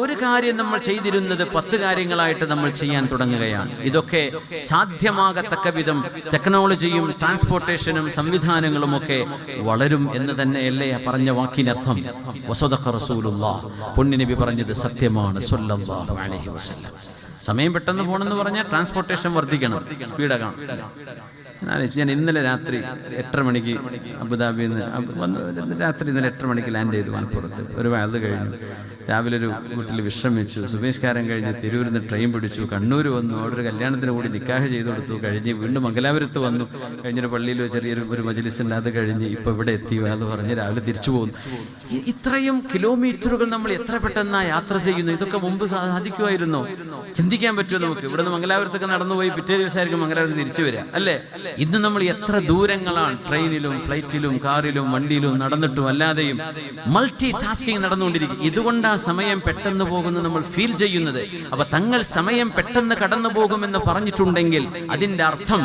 ഒരു കാര്യം നമ്മൾ ചെയ്തിരുന്നത് 10 കാര്യങ്ങളായിട്ട് നമ്മൾ ചെയ്യാൻ തുടങ്ങുകയാണ്. ഇതൊക്കെ സാധ്യമാകത്തക്ക വിധം ടെക്നോളജിയും ട്രാൻസ്പോർട്ടേഷനും സംവിധാനങ്ങളും ഒക്കെ വളരും എന്ന് തന്നെയല്ലേ പറഞ്ഞ വാക്കിനർത്ഥം. വസദഖ റസൂലുള്ളാഹ്, പുണ്യനബി പറഞ്ഞത് സത്യമാണ് സ്വല്ലല്ലാഹു അലൈഹി വസല്ലം. സമയം പെട്ടെന്ന് പോകണമെന്ന് പറഞ്ഞാൽ ട്രാൻസ്പോർട്ടേഷൻ വർദ്ധിക്കണം, സ്പീഡാക്കണം. ഞാൻ ഇന്നലെ രാത്രി 8:30 മണിക്ക് അബുദാബിയിൽ നിന്ന് വന്ന്, രാത്രി ഇന്നലെ 8:30 മണിക്ക് ലാൻഡ് ചെയ്തു മലപ്പുറത്ത്. ഒരു വയത് കഴിഞ്ഞു, രാവിലെ ഒരു വീട്ടിൽ വിശ്രമിച്ചു. സുബഹിസ്കാരം കഴിഞ്ഞ് തിരൂരിൽ നിന്ന് ട്രെയിൻ പിടിച്ചു, കണ്ണൂർ വന്നു. അവിടെ ഒരു കല്യാണത്തിന് കൂടി നിക്കാഹ് ചെയ്തു കൊടുത്തു. കഴിഞ്ഞ് വീണ്ടും മംഗലാപുരത്ത് വന്നു. കഴിഞ്ഞൊരു പള്ളിയിൽ ചെറിയൊരു മജ്‌ലിസ് ഉണ്ട്, അത് കഴിഞ്ഞ് ഇപ്പോൾ ഇവിടെ എത്തി. അത് പറഞ്ഞ് രാവിലെ തിരിച്ചു പോകുന്നു. ഇത്രയും കിലോമീറ്ററുകൾ നമ്മൾ എത്ര പെട്ടെന്നാണ് യാത്ര ചെയ്യുന്നു. ഇതൊക്കെ മുമ്പ് സാധിക്കുമായിരുന്നോ? ചിന്തിക്കാൻ പറ്റുമോ നമുക്ക്? ഇവിടെ നിന്ന് മംഗലാപുരത്തൊക്കെ നടന്നുപോയി പിറ്റേ ദിവസമായിരിക്കും മംഗലാപുരത്ത് തിരിച്ചു വരിക അല്ലേ? ഇന്ന് നമ്മൾ എത്ര ദൂരങ്ങളാണ് ട്രെയിനിലും ഫ്ലൈറ്റിലും കാറിലും വണ്ടിയിലും നടന്നിട്ടും അല്ലാതെയും മൾട്ടി ടാസ്കിങ് നടന്നുകൊണ്ടിരിക്കും. ഇതുകൊണ്ടാണ് സമയം പെട്ടെന്ന് പോകുന്നത് നമ്മൾ ഫീൽ ചെയ്യുന്നത്. അപ്പൊ തങ്ങൾ സമയം പെട്ടെന്ന് കടന്നു പോകുമെന്ന് പറഞ്ഞിട്ടുണ്ടെങ്കിൽ അതിന്റെ അർത്ഥം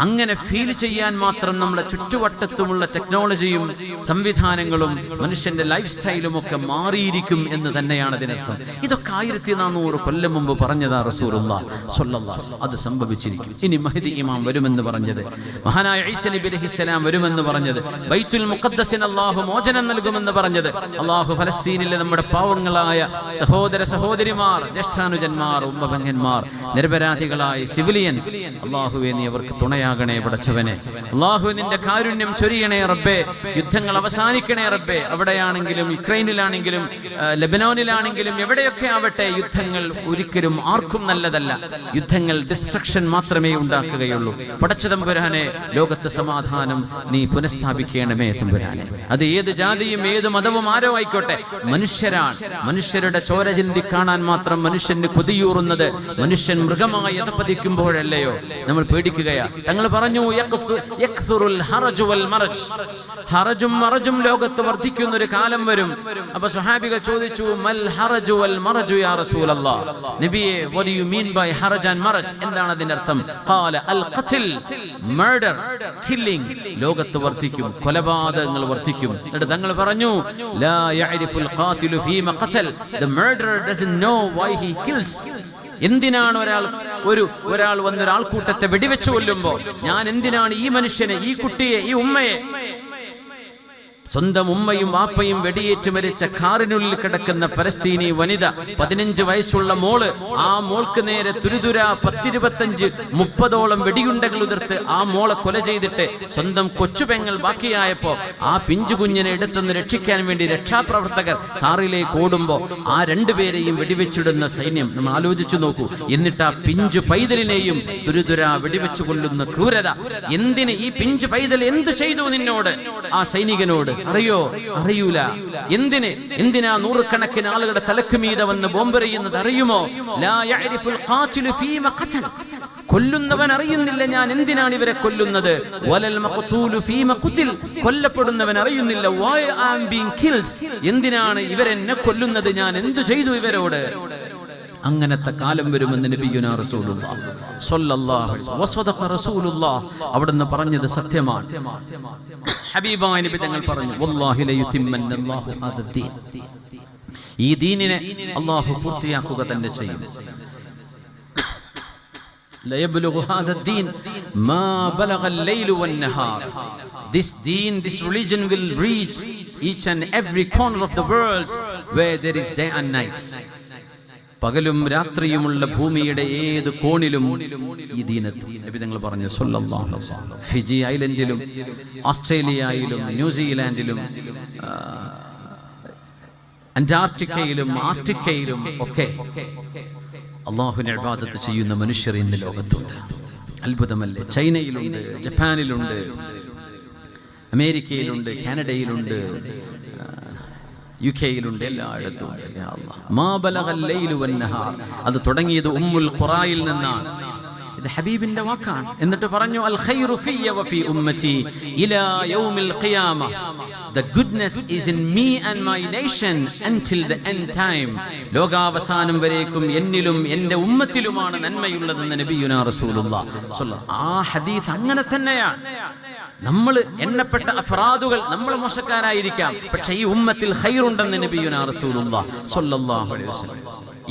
അങ്ങനെ ഫീൽ ചെയ്യാൻ മാത്രം നമ്മുടെ ചുറ്റുവട്ടത്തുമുള്ള ടെക്നോളജിയും സംവിധാനങ്ങളും മനുഷ്യന്റെ ലൈഫ് സ്റ്റൈലും ഒക്കെ മാറിയിരിക്കും എന്ന് തന്നെയാണ് അതിനർത്ഥം. ഇതൊക്കെ 1400 കൊല്ലം മുമ്പ് പറഞ്ഞതാ റസൂലുള്ളാഹി സ്വല്ലല്ലാഹു അലൈഹി വസല്ലം. അത് സംഭവിച്ചിരിക്കും. ഇനി മഹ്ദി ഇമാം വരുമെന്ന് പറഞ്ഞത്, മഹാനായ ഈസ നബി അലൈഹിസ്സലാം വരുമെന്ന് പറഞ്ഞത്, ബൈത്തുൽ മുഖദ്ദസിന് അല്ലാഹു മോചനം നൽകുമെന്ന് പറഞ്ഞത്, അല്ലാഹു ഫലസ്തീനിലെ നമ്മുടെ പാവങ്ങളായ സഹോദര സഹോദരിമാർ, ജ്യേഷ്ഠാനുജന്മാർ, ഉമ്മപെങ്ങന്മാർ, നിരപരാധികളായ സിവിലിയൻസ്, അല്ലാഹുവേ നീ അവർക്ക് തുണയായി തുണയാകണേ പടച്ചവനെ. അല്ലാഹു നിന്റെ കാരുണ്യം ചൊരിയണേ റബ്ബേ. യുദ്ധങ്ങൾ അവസാനിക്കണേ റബ്ബേ. അവിടെയാണെങ്കിലും യുക്രൈനിലാണെങ്കിലും ലെബനോനിലാണെങ്കിലും എവിടെയൊക്കെ ആവട്ടെ, യുദ്ധങ്ങൾ ഒരിക്കലും ആർക്കും നല്ലതല്ല. യുദ്ധങ്ങൾ ഡിസ്ട്രക്ഷൻ മാത്രമേ ഉണ്ടാക്കുകയുള്ളൂ. പടച്ചതമ്പുരാനെ, ലോകത്ത് സമാധാനം നീ പുനഃസ്ഥാപിക്കണമേ തമ്പുരാനെ. അത് ഏത് ജാതിയും ഏത് മതവും ആരോ ആയിക്കോട്ടെ, മനുഷ്യരാണ്. മനുഷ്യരുടെ ചോര ചിന്തി കാണാൻ മാത്രം മനുഷ്യന് കൊതിയൂറുന്നത് മനുഷ്യൻ മൃഗമായി അധപ്പതിക്കുമ്പോഴല്ലയോ നമ്മൾ പേടിക്കുകയാ. തങ്ങൾ പറഞ്ഞു, ഹറജും മറജും ലോകത്ത് വർദ്ധിക്കുന്ന ഒരു കാലം വരും. അപ്പൊ സ്വഹാബികൾ ചോദിച്ചു, മൽ ഹറജു വൽ മറജു യാ റസൂലല്ലാഹ്, നബിയെ, what do you mean by ഹറജ് ആൻഡ് മറജ്? എന്താണ് അതിന്റെ അർത്ഥം? ഖാല അൽ ഖത്ൽ, മർഡർ, കില്ലിംഗ് ലോകത്ത് വർദ്ധിക്കും, കൊലപാതകങ്ങൾ വർദ്ധിക്കും. എന്നിട്ട് തങ്ങൾ പറഞ്ഞു, ലാ യഅരിഫുൽ ഖാതിലു ഫീമ ഖതൽ, the murderer doesn't know why he kills. എന്തിനാണ് ഒരാൾ വന്നൊരാൾക്കൂട്ടത്തെ വെടിവെച്ചു കൊല്ലുമ്പോ ഞാൻ എന്തിനാണ് ഈ മനുഷ്യനെ, ഈ കുട്ടിയെ, ഈ ഉമ്മയെ, സ്വന്തം ഉമ്മയും വാപ്പയും വെടിയേറ്റ് മരിച്ച കാറിനുള്ളിൽ കിടക്കുന്ന ഫലസ്തീനി വനിത, 15 വയസ്സുള്ള മോള്, ആ മോൾക്ക് നേരെ തുരുതുര 10-25-30ഓളം വെടിയുണ്ടകൾ ഉതിർത്ത് ആ മോളെ കൊല ചെയ്തിട്ട് സ്വന്തം കൊച്ചുപെങ്ങൾ ബാക്കിയായപ്പോ ആ പിഞ്ചു കുഞ്ഞിനെ എടുത്തുനിന്ന് രക്ഷിക്കാൻ വേണ്ടി രക്ഷാപ്രവർത്തകർ കാറിലേക്ക് ഓടുമ്പോ ആ രണ്ടുപേരെയും വെടിവെച്ചിടുന്ന സൈന്യം നമ്മൾ ആലോചിച്ചു നോക്കൂ. എന്നിട്ട് ആ പിഞ്ചു പൈതലിനെയും തുരുതുര വെടിവെച്ചു കൊല്ലുന്ന ക്രൂരത. എന്തിന് ഈ പിഞ്ചു പൈതൽ എന്തു ചെയ്തു നിന്നോട്, ആ സൈനികനോട്? അറിയൂല. എന്തിനാ നൂറുകണക്കിന് ആളുകളുടെ തലക്ക് മീതെ വന്ന് ബോംബെറിയുന്നത് അറിയുമോ? ലാ യഅരിഫുൽ ഖാതിലു ഫീമ ഖതൽ, കൊല്ലുന്നവൻ അറിയുന്നില്ല ഞാൻ എന്തിനാണ് ഇവരെ കൊല്ലുന്നത്. വലൽ മഖ്തൂലു ഫീമ ഖുതിൽ, കൊല്ലപ്പെടുന്നവൻ അറിയുന്നില്ല why I am being killed, എന്തിനാണ് ഇവരെന്നെ കൊല്ലുന്നത്, ഞാൻ എന്തു ചെയ്തു ഇവരോട്. അങ്ങനത്തെ കാലം വരുമെന്ന് നബിയുനാ റസൂലുള്ളാഹി സ്വല്ലല്ലാഹു അലൈഹി വസല്ലം വസദഖ റസൂലുള്ളാഹി, അവിടുന്ന് പറഞ്ഞത് സത്യമാണ്. ഹബീബായ നബി തങ്ങൾ പറഞ്ഞു, വല്ലാഹി ലയുതിമ്മന്നല്ലാഹു ഹാദ ദീൻ, ഈ ദീനിനെ അല്ലാഹു പൂർത്തിയാക്കുക തന്നെ ചെയ്യും. ലയബ്ലുഗു ഹാദ ദീൻ മാ ബലഗൽ ലൈലു വന്നഹാർ, this deen, this religion will reach each and every corner of the world where there is day and night. പകലും രാത്രിയുമുള്ള ഭൂമിയുടെ ഏത് കോണിലും ഈ ദീനെത്തും. നബി തങ്ങൾ പറഞ്ഞു സല്ലല്ലാഹു അലൈഹി വസല്ലം. ഫിജി ഐലൻഡിലും ഓസ്ട്രേലിയയിലും ന്യൂസിലാൻഡിലും അന്റാർട്ടിക്കയിലും ആർട്ടിക്കയിലും ഒക്കെ അല്ലാഹുവിനെ ഇബാദത്ത് ചെയ്യുന്ന മനുഷ്യർ ഇന്ന് ലോകത്തുണ്ട്. അത്ഭുതമല്ലേ? ചൈനയിലുണ്ട്, ജപ്പാനിലുണ്ട്, അമേരിക്കയിലുണ്ട്, കാനഡയിലുണ്ട്, യുകെയിലുണ്ട്, എല്ലായിടത്തും. അത് തുടങ്ങിയത് ഉമ്മുൽ ഖുറായിൽ നിന്നാണ്. ഇത് ഹബീബിന്റെ വാക്കാണ്. എന്നിട്ട് പറഞ്ഞു, അൽ ഖൈറു ഫിയ വഫി ഉമ്മതി ഇലാ യൗമിൽ ഖിയാമ, the goodness is in me and my nation until the end time. ലോകാവസാനം വരേക്കും എന്നിലും എൻ്റെ ഉമ്മത്തിലുമാണ് നന്മയുള്ളതെന്ന് നബിയുനാ റസൂലുള്ളാഹി സ്വല്ലല്ലാഹു. ആ ഹദീസ് അങ്ങനെ തന്നെയാണ്. നമ്മൾ എണ്ണപ്പെട്ട അഫ്റാദുകൾ നമ്മൾ മോശക്കാരായിരിക്കാം, പക്ഷേ ഈ ഉമ്മത്തിൽ ഖൈറുണ്ടെന്ന് നബിയുനാ റസൂലുള്ളാഹി സ്വല്ലല്ലാഹു അലൈഹി വസല്ലം.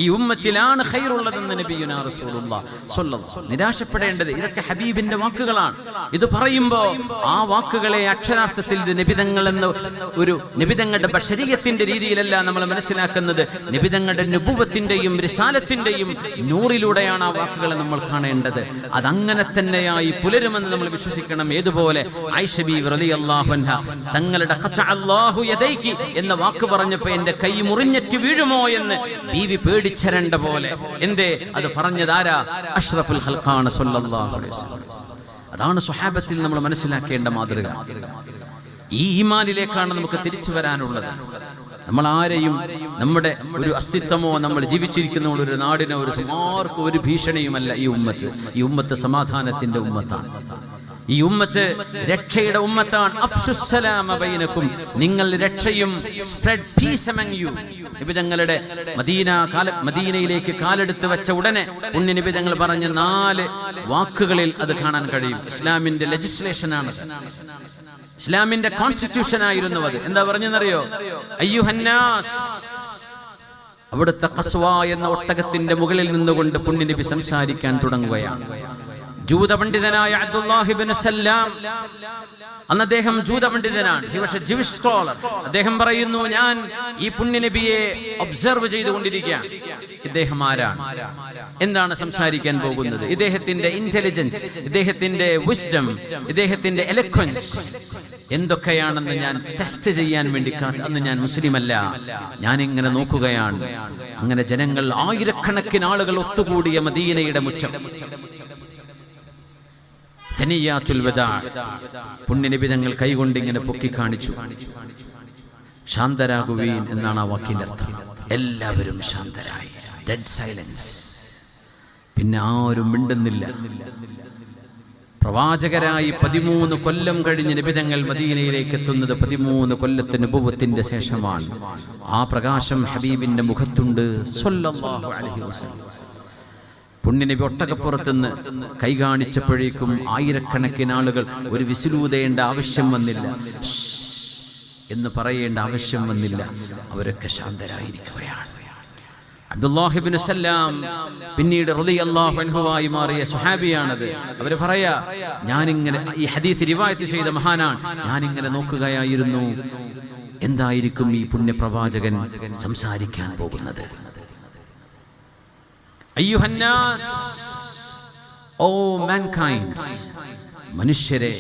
ഈ ഉമ്മത്തിലാണ് ഖൈറുള്ളതെന്ന് നബിയുനാ റസൂലുള്ളാഹി സ്വല്ലല്ലാഹു. നിരാശപ്പെടേണ്ടത് ഇതൊക്കെ ഹബീബിന്റെ വാക്കുകളാണ്. ഇത് പറയുമ്പോൾ ആ വാക്കുകളെ അക്ഷരാർത്ഥത്തിൽ ഇത് നബിതങ്ങൾ എന്ന ഒരു നബിതങ്ങളുടെ ബശരീയത്തിന്റെ രീതിയിലല്ല നമ്മൾ മനസ്സിലാക്കുന്നത്. നബിതങ്ങളുടെ നുബുവത്തിന്റെയും റിസാലത്തിന്റെയും നൂറിലൂടെയാണ് ആ വാക്കുകളെ നമ്മൾ കാണേണ്ടത്. അതങ്ങനെ തന്നെയായി പുലരുമെന്ന് നമ്മൾ വിശ്വസിക്കണം. ഏതുപോലെ ആയിഷ ബീവി റളിയല്ലാഹു അൻഹ തങ്ങളുടെ ഖതഅല്ലാഹു യദൈകി എന്ന വാക്ക് പറഞ്ഞപ്പോൾ എൻ്റെ കൈ മുറിഞ്ഞറ്റ് വീഴുമോ എന്ന് ബീവി പേടിച്ചരണ്ട പോലെ. എന്തേ? അത് പറഞ്ഞതാരാ? അഷ്റഫുൽ ഖൽഖാണ് സ്വല്ലല്ലാഹു അലൈഹി വസല്ലം. അതാണ് സ്വഹാബത്തിൽ നമ്മൾ മനസ്സിലാക്കേണ്ട മാതൃക. ഈ ഈമാനിലേക്കാണ് നമുക്ക് തിരിച്ചു വരാനുള്ളത്. നമ്മൾ ആരെയും, നമ്മുടെ ഒരു അസ്തിത്വമോ, നമ്മൾ ജീവിച്ചിരിക്കുന്ന ഒരു നാടിനോ, ഒരു ആർക്കും ഒരു ഭീഷണിയുമല്ല ഈ ഉമ്മത്ത്. ഈ ഉമ്മത്ത് സമാധാനത്തിന്റെ ഉമ്മത്താണ്. ഈ ഉമ്മത്ത് രക്ഷയുടെ ഉമ്മത്താണ്. അഫ്ശുസ്സലാമ ബൈനക്കും, നിങ്ങൾ രക്ഷയും, സ്പ്രെഡ് പീസ് അമംഗ് യു. നബി തങ്ങളുടെ മദീനയിലേക്ക് കാലെടുത്ത് വെച്ച ഉടനെ പുണ്യ നബി തങ്ങൾ പറഞ്ഞ 4 വാക്കുകളിൽ അത് കാണാൻ കഴിയും. ഇസ്ലാമിന്റെ ലെജിസ്ലേഷനാണ്, ഇസ്ലാമിന്റെ കോൺസ്റ്റിറ്റ്യൂഷൻ ആയിരുന്നു അത്. എന്താ പറഞ്ഞെന്നറിയോ? അയ്യുഹന്നാസ്, അവിടുത്തെ ഖസ്വ എന്ന ഒട്ടകത്തിന്റെ മുകളിൽ നിന്നുകൊണ്ട് പുണ്യ നബി സംസാരിക്കാൻ തുടങ്ങുകയാണ്. ജൂത പണ്ഡിതനായ അബ്ദുല്ലാഹ് ഇബ്നു സല്ലാം, അന്ന് അദ്ദേഹം ജൂത പണ്ഡിതനാണ്. He was A Jewish scholar. അദ്ദേഹം പറയുന്നു, ഞാൻ ഈ പുണ്യനബിയെ ഒബ്സർവ് ചെയ്തുകൊണ്ടിരിക്കുകയാണ്. ഇദ്ദേഹം ആരാണ്, എന്താണ് സംസാരിക്കാൻ പോകുന്നത്, ഇദ്ദേഹത്തിന്റെ ഇന്റലിജൻസ്, ഇദ്ദേഹത്തിന്റെ വിസ്ഡം, ഇദ്ദേഹത്തിന്റെ എലക്വൻസ് എന്തൊക്കെയാണെന്ന് ഞാൻ ടെസ്റ്റ് ചെയ്യാൻ വേണ്ടി. അന്ന് ഞാൻ മുസ്ലിം അല്ല, ഞാൻ ഇങ്ങനെ നോക്കുകയാണ്. അങ്ങനെ ജനങ്ങൾ, ആയിരക്കണക്കിന് ആളുകൾ ഒത്തുകൂടിയ മദീനയുടെ മുറ്റം, സനിയാത്തുൽ വദാ, പുണ്യനബി തങ്ങൾ കൈകൊണ്ട് ഇങ്ങനെ പൊക്കി കാണിച്ചു. ശാന്തരാകുവീൻ എന്നാണ് ആ വാക്കിന്റെ അർത്ഥം. എല്ലാവരും ശാന്തരായി, ഡെഡ് സൈലൻസ്. പിന്നെ ആരും മിണ്ടുന്നില്ല. പ്രവാചകരായി 13 കൊല്ലം കഴിഞ്ഞ് നബി തങ്ങൾ മദീനയിലേക്ക് എത്തുന്നത് 13 കൊല്ലത്തെ നബുവത്തിന്റെ ശേഷമാണ്. ആ പ്രകാശം ഹബീബിന്റെ മുഖത്തുണ്ട് സ്വല്ലല്ലാഹു അലൈഹി വസല്ലം. പുണ്യനബി ഒട്ടകപ്പുറത്തുനിന്ന് കൈ കാണിച്ചപ്പോഴേക്കും ആയിരക്കണക്കിന് ആളുകൾ ഒരു വിസിലൂതേണ്ട ആവശ്യം വന്നില്ല, എന്ന് പറയേണ്ട ആവശ്യം വന്നില്ല. അവരൊക്കെ ശാന്തരായിരിക്കുകയാണ്. അബ്ദുല്ലാഹ് ഇബ്നു സല്ലാം പിന്നീട് റളിയല്ലാഹു അൻഹുവായി മാറിയ സ്വഹാബിയാണത്. അവർ പറയാ, ഞാനിങ്ങനെ, ഈ ഹദീസ് റിവായത്ത് ചെയ്ത മഹാനാണ്, ഞാനിങ്ങനെ നോക്കുകയായിരുന്നു, എന്തായിരിക്കും ഈ പുണ്യപ്രവാചകൻ സംസാരിക്കാൻ പോകുന്നത്. അയ്യുഹന്നാസ്, ഓ മാൻകൈൻഡ്, മനുഷ്യരെ,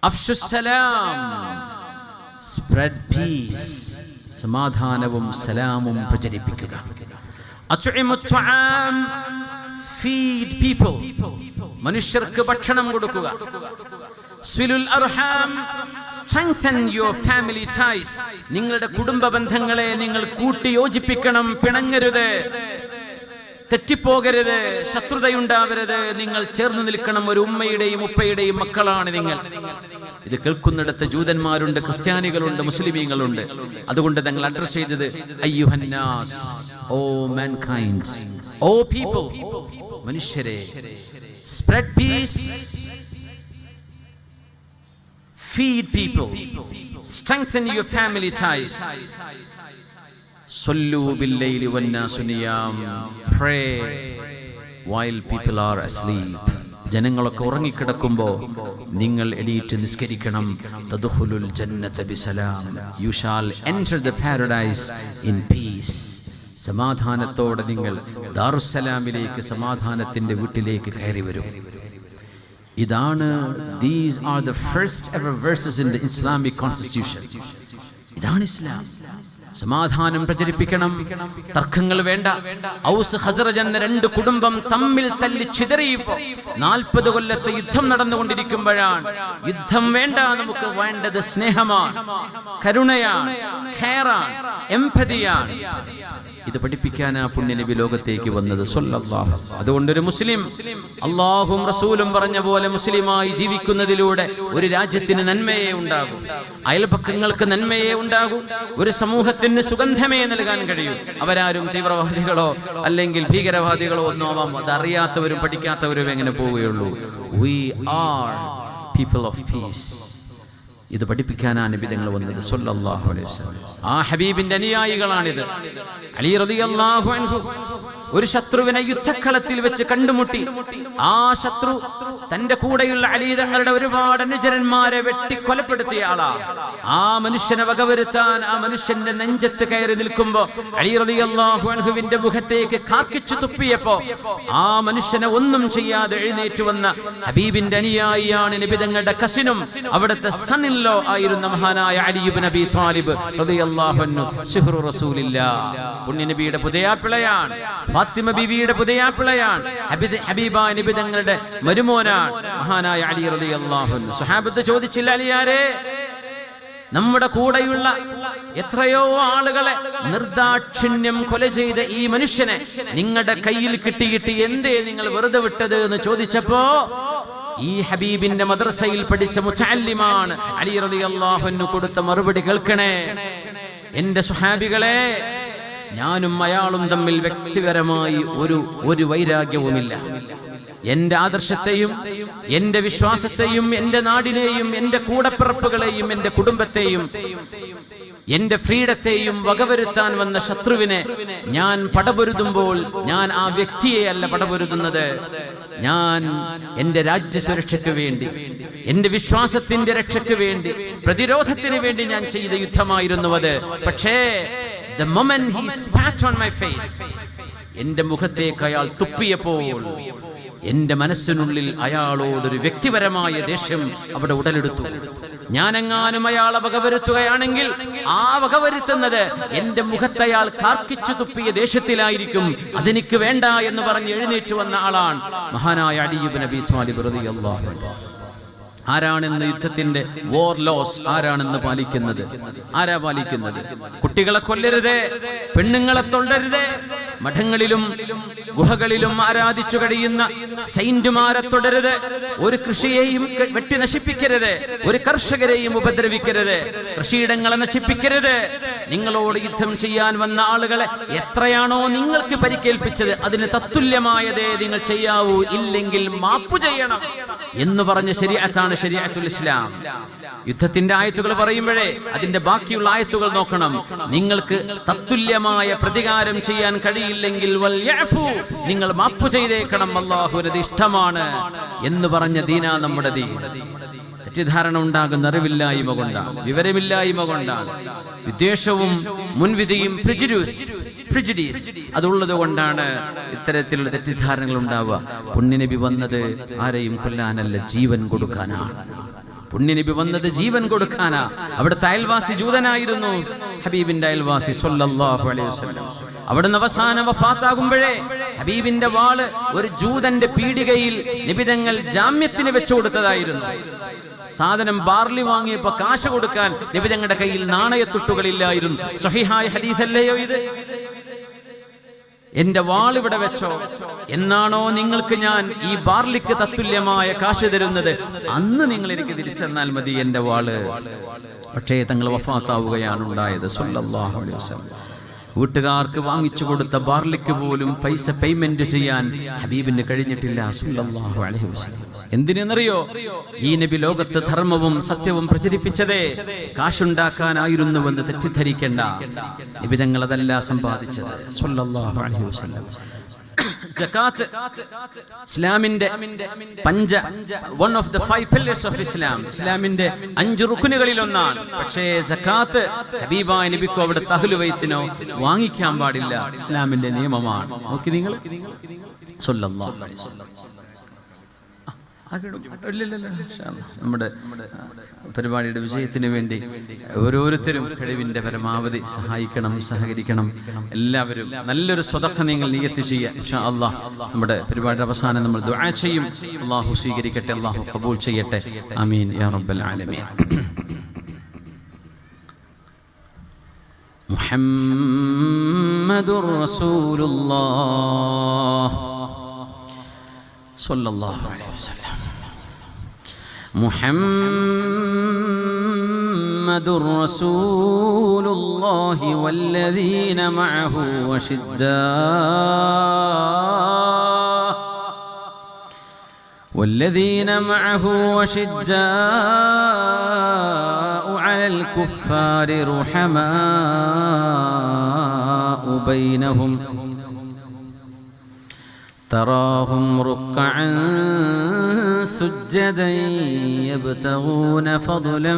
അഫ്ശുസ്സലാം, സ്പ്രെഡ് പീസ്, സമാധാനവും സലാമും പ്രചരിപ്പിക്കുക. അത്ഇമുത്ത്വആം, ഫീഡ് പീപ്പിൾ, മനുഷ്യർക്ക് ഭക്ഷണം കൊടുക്കുക. സിലുൽ അർഹാം, സ്ട്രെങ്തൻ യുവർ ഫാമിലി ടൈസ്, നിങ്ങളുടെ കുടുംബ ബന്ധങ്ങളെ നിങ്ങൾ കൂട്ടി യോജിപ്പിക്കണം, പിണങ്ങരുത്, തെറ്റിപ്പോകരുത്, ശത്രുതയുണ്ടാവരുത്, നിങ്ങൾ ചേർന്ന് നിൽക്കണം. ഒരു ഉമ്മയുടെയും ഉപ്പയുടെയും മക്കളാണ് നിങ്ങൾ. ഇത് കേൾക്കുന്നിടത്ത് ജൂതന്മാരുണ്ട്, ക്രിസ്ത്യാനികളുണ്ട്, മുസ്ലിമീങ്ങളുണ്ട്. അതുകൊണ്ട് തങ്ങൾ അഡ്രസ് ചെയ്തത് അയ്യുഹന്നാസ്, ഓ മാൻകൈൻഡ്, ഓ പീപ്പിൾ, മനുഷ്യരെ, spread peace, feed people, strengthen your family ties, sallu bil layli wan nasu niyam, pray while people are asleep. ജനങ്ങളൊക്കെ ഉറങ്ങിക്കിടക്കുമ്പോൾ നിങ്ങൾ എണീറ്റ് നിസ്കരിക്കണം. തദ്ഖുലുൽ ജന്നത ബിസലാം, you shall enter the paradise in peace. സമാധാനത്തോടെ നിങ്ങൾ ദാറുസ്സലാമിലേക്ക്, സമാധാനത്തിന്റെ വീട്ടിലേക്ക് കയറി വരും. ഇതാണ്, these are the first ever verses in the Islamic constitution. ഇതാണ് ഇസ്ലാം. സമാധാനം പ്രചരിപ്പിക്കണം, തർക്കങ്ങൾ വേണ്ട. ഔസ് ഖസ്റജ് എന്ന 2 കുടുംബം തമ്മിൽ തല്ലി ചിതറിയപ്പോൾ 40 കൊല്ലത്തെ യുദ്ധം നടന്നുകൊണ്ടിരിക്കുമ്പോഴാണ്, യുദ്ധം വേണ്ട, നമുക്ക് വേണ്ടത് സ്നേഹമാണ്, കരുണയാണ്, ഖൈറാണ്, എംപതിയാണ്. ഇത് പഠിപ്പിക്കാനാ പുണ്യനബി ലോകത്തേക്ക് വന്നത് സ്വല്ലല്ലാഹു. അതുകൊണ്ടൊരു മുസ്ലിം അല്ലാഹുവും റസൂലും പറഞ്ഞ പോലെ മുസ്ലിമായി ജീവിക്കുന്നതിലൂടെ ഒരു രാജ്യത്തിന് നന്മയെ ഉണ്ടാകും, അയൽപക്കങ്ങൾക്ക് നന്മയെ ഉണ്ടാകും, ഒരു സമൂഹത്തിന് സുഗന്ധമേ നൽകാൻ കഴിയും. അവരാരും തീവ്രവാദികളോ അല്ലെങ്കിൽ ഭീകരവാദികളോ ഒന്നും ആവാം, അതറിയാത്തവരും പഠിക്കാത്തവരും എങ്ങനെ പോവുകയുള്ളൂ. We are people of peace. ഇത് പഠിപ്പിക്കാനാണ് നബി തങ്ങൾ വന്നത് സ്വല്ലല്ലാഹു അലൈഹി വസല്ലം. ആ ഹബീബിന്റെ അനുയായികളാണിത്. അലി റളിയല്ലാഹു അൻഹു ഒരു ശത്രുവിനെ യുദ്ധക്കളത്തിൽ വെച്ച് കണ്ടുമുട്ടി. ആ ശത്രു തന്റെ കൂടെയുള്ള അലി തങ്ങളുടെ ഒരുപാട് അനുചരന്മാരെ വെട്ടി കൊലപ്പെടുത്തിയ ആളാ. ആ മനുഷ്യനെ വകവരുത്താൻ ആ മനുഷ്യന്റെ നെഞ്ചത്ത് കയറി നിൽക്കുമ്പോ അലി റളിയല്ലാഹു അൻഹുവിന്റെ മുഖത്തേക്ക് കാക്കിച്ചു തുപ്പിയപ്പോ ആ മനുഷ്യനെ ഒന്നും ചെയ്യാതെ എഴുന്നേറ്റ് വന്ന ഹബീബിന്റെ അനുയായിയാണ് നബി തങ്ങളുടെ കസിനും അവിടുത്തെ സൺ-ഇൻ ലോ ആയിരുന്ന മഹാനായ അലി ഇബ്നു അബീ ത്വാലിബ് റളിയല്ലാഹു അൻഹു. സിഹ്റു റസൂലില്ലാഹ്, പുണ്യനബിയുടെ പുതയാപ്പിളയാണ്, ഫാത്തിമ ബീവിയുടെ പുതയാപ്പിളയാണ്, ഹബീബായ നബി തങ്ങളുടെ മരുമോനാണ് മഹാനായ അലി റളിയല്ലാഹു അൻഹു. സ്വഹാബത്ത് ചോദിച്ചില്ല, അലിയാരെ, നമ്മുടെ കൂടെയുള്ള എത്രയോ ആളുകളെ നിർദാക്ഷിണ്യം കൊല ചെയ്ത ഈ മനുഷ്യനെ നിങ്ങളുടെ കയ്യിൽ കിട്ടിയിട്ട് എന്തേ നിങ്ങൾ വെറുതെ വിട്ടത് എന്ന് ചോദിച്ചപ്പോ ഈ ഹബീബിന്റെ മദ്രസയിൽ പഠിച്ച മുതഅല്ലിമാണ് അലി റളിയല്ലാഹു അൻഹു കൊടുത്ത മറുപടി കേൾക്കണേ. എന്റെ സ്വഹാബികളെ, ഞാനും അയാളും തമ്മിൽ വ്യക്തിപരമായി ഒരു വൈരാഗ്യവുമില്ല. എന്റെ ആദർശത്തെയും എന്റെ വിശ്വാസത്തെയും എന്റെ നാടിനെയും എന്റെ കൂടപ്പിറപ്പുകളെയും എന്റെ കുടുംബത്തെയും എന്റെ ഫ്രീഡത്തെയും വകവരുത്താൻ വന്ന ശത്രുവിനെ ഞാൻ പടപൊരുതുമ്പോൾ ഞാൻ ആ വ്യക്തിയെയല്ല പടപൊരുതുന്നത്, ഞാൻ എന്റെ രാജ്യസുരക്ഷയ്ക്ക് വേണ്ടി, എന്റെ വിശ്വാസത്തിന്റെ രക്ഷയ്ക്ക് വേണ്ടി, പ്രതിരോധത്തിന് വേണ്ടി ഞാൻ ചെയ്ത യുദ്ധമായിരുന്നു അത്. പക്ഷേ the moment he spat on my face, എന്റെ മുഖത്തേക്ക് അയാൾ തുപ്പിയപ്പോൾ എന്റെ മനസ്സിനുള്ളിൽ അയാളോടൊരു വ്യക്തിപരമായ ദേഷ്യം അവിടെ ഉടലെടുത്തു. ഞാനെങ്ങാനും അയാളെ വകവരുത്തുകയാണെങ്കിൽ ആ വകവരുത്തുന്നത് എന്റെ മുഖത്തയാൾ കാർക്കിച്ചു തുപ്പിയ ദേഷ്യത്തിലായിരിക്കും. അതെനിക്ക് വേണ്ട എന്ന് പറഞ്ഞ് എഴുന്നേറ്റ് വന്ന ആളാണ് മഹാനായ അലി ഇബ്നു അബീ ത്വാലിബ് റളിയല്ലാഹു അൻഹു. ആരാണെന്ന് യുദ്ധത്തിന്റെ വോർ ലോസ് ആരാണെന്ന് പാലിക്കുന്നത്? ആരാ പാലിക്കുന്നത്? കുട്ടികളെ കൊല്ലരുത്, പെണ്ണുങ്ങളെ തൊടരുത്, മഠങ്ങളിലും ഗുഹകളിലും ആരാധിച്ചു കഴിയുന്ന സെയിന്റുമാരെ തുടരുത്, ഒരു കൃഷിയെയും വെട്ടി നശിപ്പിക്കരുത്, ഒരു കർഷകരെയും ഉപദ്രവിക്കരുത്, കൃഷിയിടങ്ങളെ നശിപ്പിക്കരുത്. നിങ്ങളോട് യുദ്ധം ചെയ്യാൻ വന്ന ആളുകളെ എത്രയാണോ നിങ്ങൾക്ക് പരിക്കേൽപ്പിച്ചത് അതിന് തത്തുല്യമായതേ നിങ്ങൾ ചെയ്യാവൂ, ഇല്ലെങ്കിൽ മാപ്പു ചെയ്യണം എന്ന് പറഞ്ഞ ശരീഅത്താണ് ശരീഅത്തുൽ ഇസ്ലാം. യുദ്ധത്തിന്റെ ആയത്തുകൾ പറയുമ്പോഴേ അതിന്റെ ബാക്കിയുള്ള ആയത്തുകൾ നോക്കണം. നിങ്ങൾക്ക് തത്തുല്യമായ പ്രതികാരം ചെയ്യാൻ കഴിയില്ലെങ്കിൽ വൽയഅഫു, നിങ്ങൾ മാപ്പു ചെയ്തേക്കണം, അല്ലാഹുവിനത് ഇഷ്ടമാണ് എന്ന് പറഞ്ഞ ദീനാ നമ്മുടെ ദീൻ. തെറ്റിദ്ധാരണ ഉണ്ടാകുന്ന അറിവില്ലായ്മ കൊണ്ടാണ്, വിവരമില്ലായ്മ കൊണ്ടാണ്, വിദ്വേഷവും മുൻവിധിയും പ്രിജുഡീസ് അതുള്ളത് കൊണ്ടാണ് ഇത്തരത്തിലുള്ള തെറ്റിദ്ധാരണകൾ ഉണ്ടാവുക. പുണ്യനബി വന്നത് ആരെയും കൊല്ലാനല്ല, ജീവൻ കൊടുക്കാനാണ്. പുണ്യനബി വന്നത് ജീവൻ കൊടുക്കാനാ. അവിടുത്തെ അയൽവാസി ജൂതനായിരുന്നു, ഹബീബിന്റെ അയൽവാസി സ്വല്ലല്ലാഹു അലൈഹി വസല്ലം. അവിടുന്ന് അവസാനം വഫാത്താകുമ്പോഴേ ഹബീബിന്റെ വാള് ഒരു ജൂതന്റെ പീടികയിൽ നബി തങ്ങൾ ജാമ്യത്തിന് വെച്ചു കൊടുത്തതായിരുന്നു. സാധനം ബാർലി വാങ്ങിയപ്പോ കാശ് കൊടുക്കാൻ നബി തങ്ങളുടെ കയ്യിൽ നാണയത്തുട്ടുകളില്ലായിരുന്നു. സ്വഹീഹായ ഹദീസല്ലയോ ഇത്? എന്റെ വാൾ ഇവിടെ വെച്ചോ, എന്നാണോ നിങ്ങൾക്ക് ഞാൻ ഈ ബാർലിക്ക് തത്തുല്യമായ കാശ് തരുന്നത് അന്ന് നിങ്ങൾ എനിക്ക് തിരിച്ചെന്നാൽ മതി എന്റെ വാള്. പക്ഷേ തങ്ങൾ വഫാത്താവുകയാണ് ഉണ്ടായത് സ്വല്ലല്ലാഹു അലൈഹി വസല്ലം. വീട്ടുകാർക്ക് വാങ്ങിച്ചു കൊടുത്ത ബാർലിക്ക് പോലും പൈസ പേയ്മെന്റ് ചെയ്യാൻ ഹബീബിന് കഴിഞ്ഞിട്ടില്ല സ്വല്ലല്ലാഹു അലൈഹി വസല്ലം. എന്തിനെന്നറിയോ? ഈ നബി ലോകത്ത് ധർമ്മവും സത്യവും പ്രചരിപ്പിച്ചതേ കാശുണ്ടാക്കാനായിരുന്നുവെന്ന് തെറ്റിദ്ധരിക്കേണ്ട. നബി തങ്ങൾ അതല്ല സമ്പാദിച്ചത് സ്വല്ലല്ലാഹു അലൈഹി വസല്ലം. സകാത്ത് ഇസ്ലാമിന്റെ one of the 5 pillars of Islam, ഇസ്ലാമിന്റെ 5 റുക്നുകളിൽ ഒന്നാണ്. പക്ഷേ സകാത്ത് ഹബീബായ നബിക്കോ അവിടെ അഹ്ലു ബൈത്തിനോ വാങ്ങിക്കാൻ പാടില്ല, ഇസ്ലാമിന്റെ നിയമമാണ്. നോക്കി നിങ്ങൾ സ്വല്ലല്ലാഹു അലൈഹി വസല്ലം. നമ്മുടെ പരിപാടിയുടെ വിജയത്തിന് വേണ്ടി ഓരോരുത്തരും കഴിവിന്റെ പരമാവധി സഹായിക്കണം, സഹകരിക്കണം. എല്ലാവരും നല്ലൊരു സ്വതക്ക നിങ്ങൾ നിയത്ത് ചെയ്യുക. ഇൻഷാ അല്ലാഹ് നമ്മുടെ പരിപാടിയുടെ അവസാനം നമ്മൾ ദുആ ചെയ്യും. അല്ലാഹു സ്വീകരിക്കട്ടെ, അല്ലാഹു ഖബൂൽ ചെയ്യട്ടെ. ആമീൻ യാ റബ്ബൽ ആലമീൻ. മുഹമ്മദുർ റസൂലുള്ളാഹ് സ്വല്ലല്ലാഹു അലൈഹി വസല്ലം. മുഹമ്മദുർ റസൂലുള്ളാഹി വല്ലദീന മഅഹു വശിദ്ദാഉ അലൽ കുഫാരി റുഹമാഉ ബൈനഹും تراهم ركعا سجدا يبتغون فضلا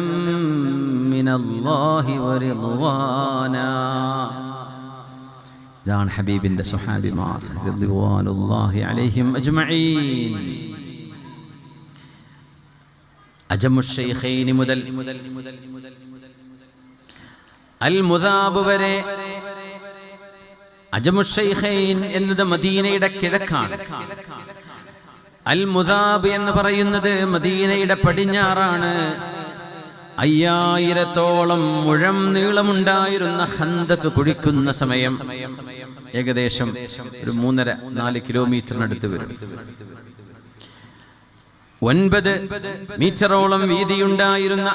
من الله ورضوانا. دان حبيب الصحابي مار رضوان الله عليهم أجمعين. أجم الشيخين مدل المذاب വരെ അജമുശൈഖൈൻ എന്നത് മദീനയുടെ കിഴക്കാണ്. അൽ മുദാബ് എന്ന് പറയുന്നത് മദീനയുടെ പടിഞ്ഞാറാണ്. 5000-ഓളം മുഴം നീളമുണ്ടായിരുന്ന ഖന്ദഖ് കുഴിക്കുന്ന സമയം ഏകദേശം ഒരു 3.5-4 കിലോമീറ്ററിനടുത്ത് വരും. 9 മീറ്ററോളം വീതിയുണ്ടായിരുന്ന,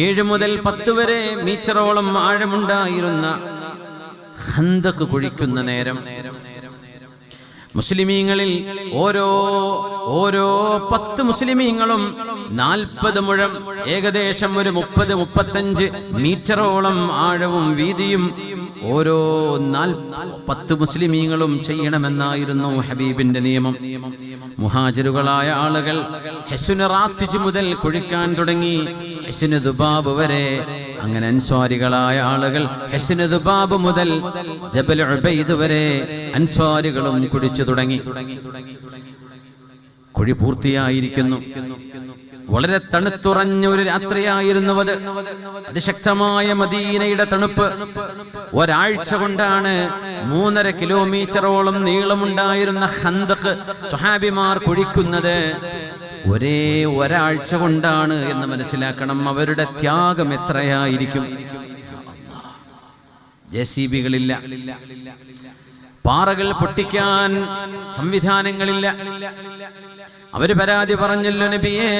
7 മുതൽ 10 വരെ മീറ്ററോളം ആഴമുണ്ടായിരുന്ന ഖന്ദഖ് കുഴിക്കുന്ന നേരം മുസ്ലിമീങ്ങളിൽ ഓരോ 10 മുസ്ലിമീങ്ങളും 40 മുഴം, ഏകദേശം ഒരു 30-35 മീറ്ററോളം ആഴവും വീതിയും ഓരോ 10 മുസ്ലിമീങ്ങളും ചെയ്യണമെന്നായിരുന്നു ഹബീബിന്റെ നിയമം. മുഹാജിറുകളായ ആളുകൾ ഹെസ്നുൽ റാത്തിജ് മുതൽ കുഴിക്കാൻ തുടങ്ങി, ഹെസ്നുൽ ദുബാബ് വരെ. അങ്ങനെ അൻസ്വാരികളായ ആളുകൾ ഹെസ്നുൽ ദുബാബ് മുതൽ ജബൽ ഉബൈദ് വരെ അൻസ്വാരികളും കുഴിച്ചു തുടങ്ങി. കുഴി പൂർത്തിയായിരിക്കുന്നു. വളരെ തണുത്തുറഞ്ഞ ഒരു രാത്രിയായിരുന്നു അത്. അതിശക്തമായ മദീനയുടെ തണുപ്പ്. ഒരാഴ്ച കൊണ്ടാണ് 3.5 കിലോമീറ്ററോളം നീളമുണ്ടായിരുന്ന ഖന്ദഖ് സ്വഹാബിമാർ കുഴിക്കുന്നത്. ഒരാഴ്ച കൊണ്ടാണ് എന്ന് മനസ്സിലാക്കണം. അവരുടെ ത്യാഗം എത്രയായിരിക്കും. ജെസിബികളില്ല, പാറകൾ പൊട്ടിക്കാൻ സംവിധാനങ്ങളില്ല. അവര് പരാതി പറഞ്ഞല്ലോ, നബിയേ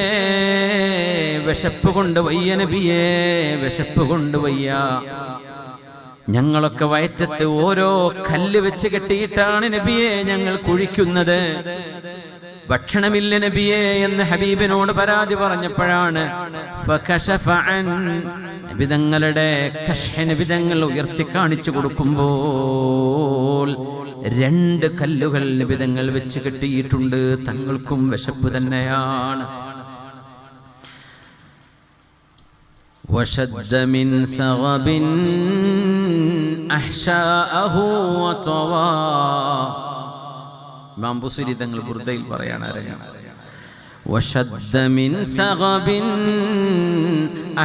വിശപ്പ് കൊണ്ട് വയ്യ, നബിയേ വിശപ്പ് കൊണ്ട് വയ്യ. ഞങ്ങളൊക്കെ വയറ്റത്ത് ഓരോ കല്ല് വെച്ച് കെട്ടിയിട്ടാണ് നബിയെ ഞങ്ങൾ കുഴിക്കുന്നത്. ഭക്ഷണമില്ല നബിയെ എന്ന് ഹബീബിനോട് പരാതി പറഞ്ഞപ്പോഴാണ് നബിതങ്ങൾ ഉയർത്തി കാണിച്ചു കൊടുക്കുമ്പോൾ 2 കല്ലുകൾ നബിതങ്ങൾ വെച്ച് കെട്ടിയിട്ടുണ്ട്. തങ്ങൾക്കും വിശപ്പ് തന്നെയാണ്. وشد من سغب أحشاءه وطوى. ഇമാം ബുസൈരി തങ്ങൾ ബുർദയിൽ പറയാണ്, وشد من سغب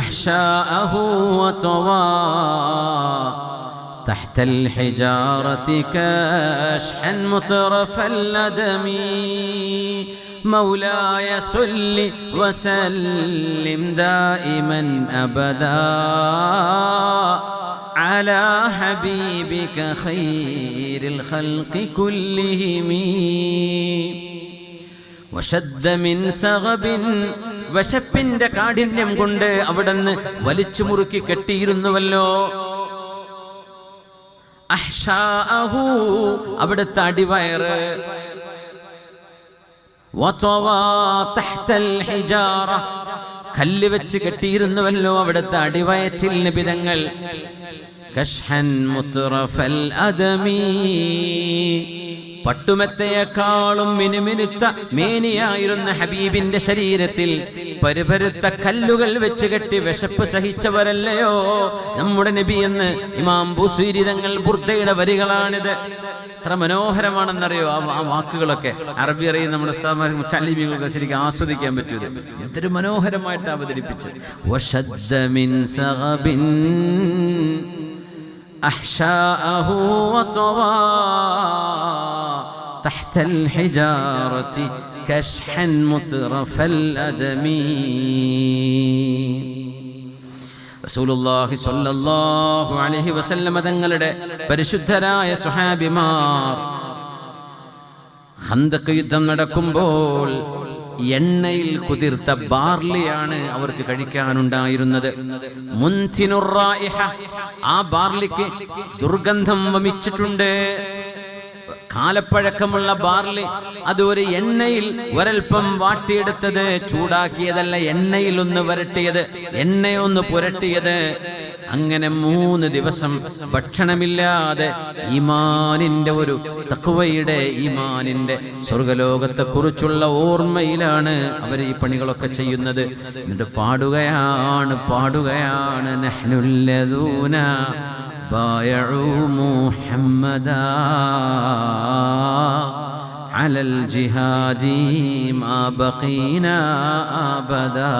أحشاءه وطوى تحت الحجارة كاشحا مترف الندم مولاي صل وسلم دائما أبدا على حبيبك خير الخلق كلهم وشد من سغب. വിശപ്പിന്റെ കാഠിന്യം കൊണ്ട് അവിടുന്ന് വലിച്ചു മുറുക്കി കെട്ടിയിരുന്നുവല്ലോ. അഹ്ശാഅഹു അവിടുത്തെ അടിവയറ്, വതവാ തഹ്തൽ ഹിജാറ കല്ല് വെച്ച് കെട്ടിയിരുന്നുവല്ലോ അവിടുത്തെ അടിവയറ്റിൽ നബിതങ്ങൾ. കശ്ഹൻ മുത്റഫൽ അദമി പട്ടുമെത്തയേക്കാളും മിനുമിനുത്ത മേനിയായിരുന്ന ഹബീബിന്റെ ശരീരത്തിൽ പരുപരുത്ത കല്ലുകൾ വെച്ച് കെട്ടി വിശപ്പ് സഹിച്ചവരല്ലയോ നമ്മുടെ നബി എന്ന് ഇമാം ബുസൈരി തങ്ങൾ ബുർദയുടെ വരികളാണിത്. എത്ര മനോഹരമാണെന്നറിയോ ആ വാക്കുകളൊക്കെ. അറബി അറിയുന്ന നമ്മുടെ ചല്ലിമികൾക്ക് ശരിക്കും ആസ്വദിക്കാൻ പറ്റൂത്. എന്തൊരു മനോഹരമായിട്ട് അവതരിപ്പിച്ചത്. വശദ്ദ മിൻ സഗബിൻ أحشاءه وطوى تحت الحجارة كشحا مترف الأدم. റസൂലുള്ളാഹി സ്വല്ലല്ലാഹു അലൈഹി വസല്ലം തങ്ങളുടെ പരിശുദ്ധരായ സ്വഹാബിമാർ ഖന്ദഖ് യുദ്ധം നടക്കുമ്പോൾ എണ്ണയിൽ കുതിർത്ത ബാർലിയാണ് അവർക്ക് കഴിക്കാനുണ്ടായിരുന്നത്. മുൻതിനുർ റായിഹ, ആ ബാർലിക്ക് ദുർഗന്ധം വമിച്ചിട്ടുണ്ട്. കാലപ്പഴക്കമുള്ള ബാർലി, അത് ഒരു എണ്ണയിൽ ഒരൽപ്പം വാട്ടിയെടുത്തത്, ചൂടാക്കിയതല്ല, എണ്ണയിൽ ഒന്ന് വരട്ടിയത്, എണ്ണയൊന്ന് പുരട്ടിയത്. അങ്ങനെ 3 ദിവസം ഭക്ഷണമില്ലാതെ ഈമാനിന്റെ ഒരു തഖ്വയുടെ, ഈമാനിന്റെ സ്വർഗലോകത്തെ കുറിച്ചുള്ള ഓർമ്മയിലാണ് അവർ ഈ പണികളൊക്കെ ചെയ്യുന്നത്. എന്നിട്ട് പാടുകയാണ് നഹ്നുല്ലദൂന ബായഉ മുഹമ്മദാ അലൽ ജിഹാദി മാ ബഖീനാ അബദാ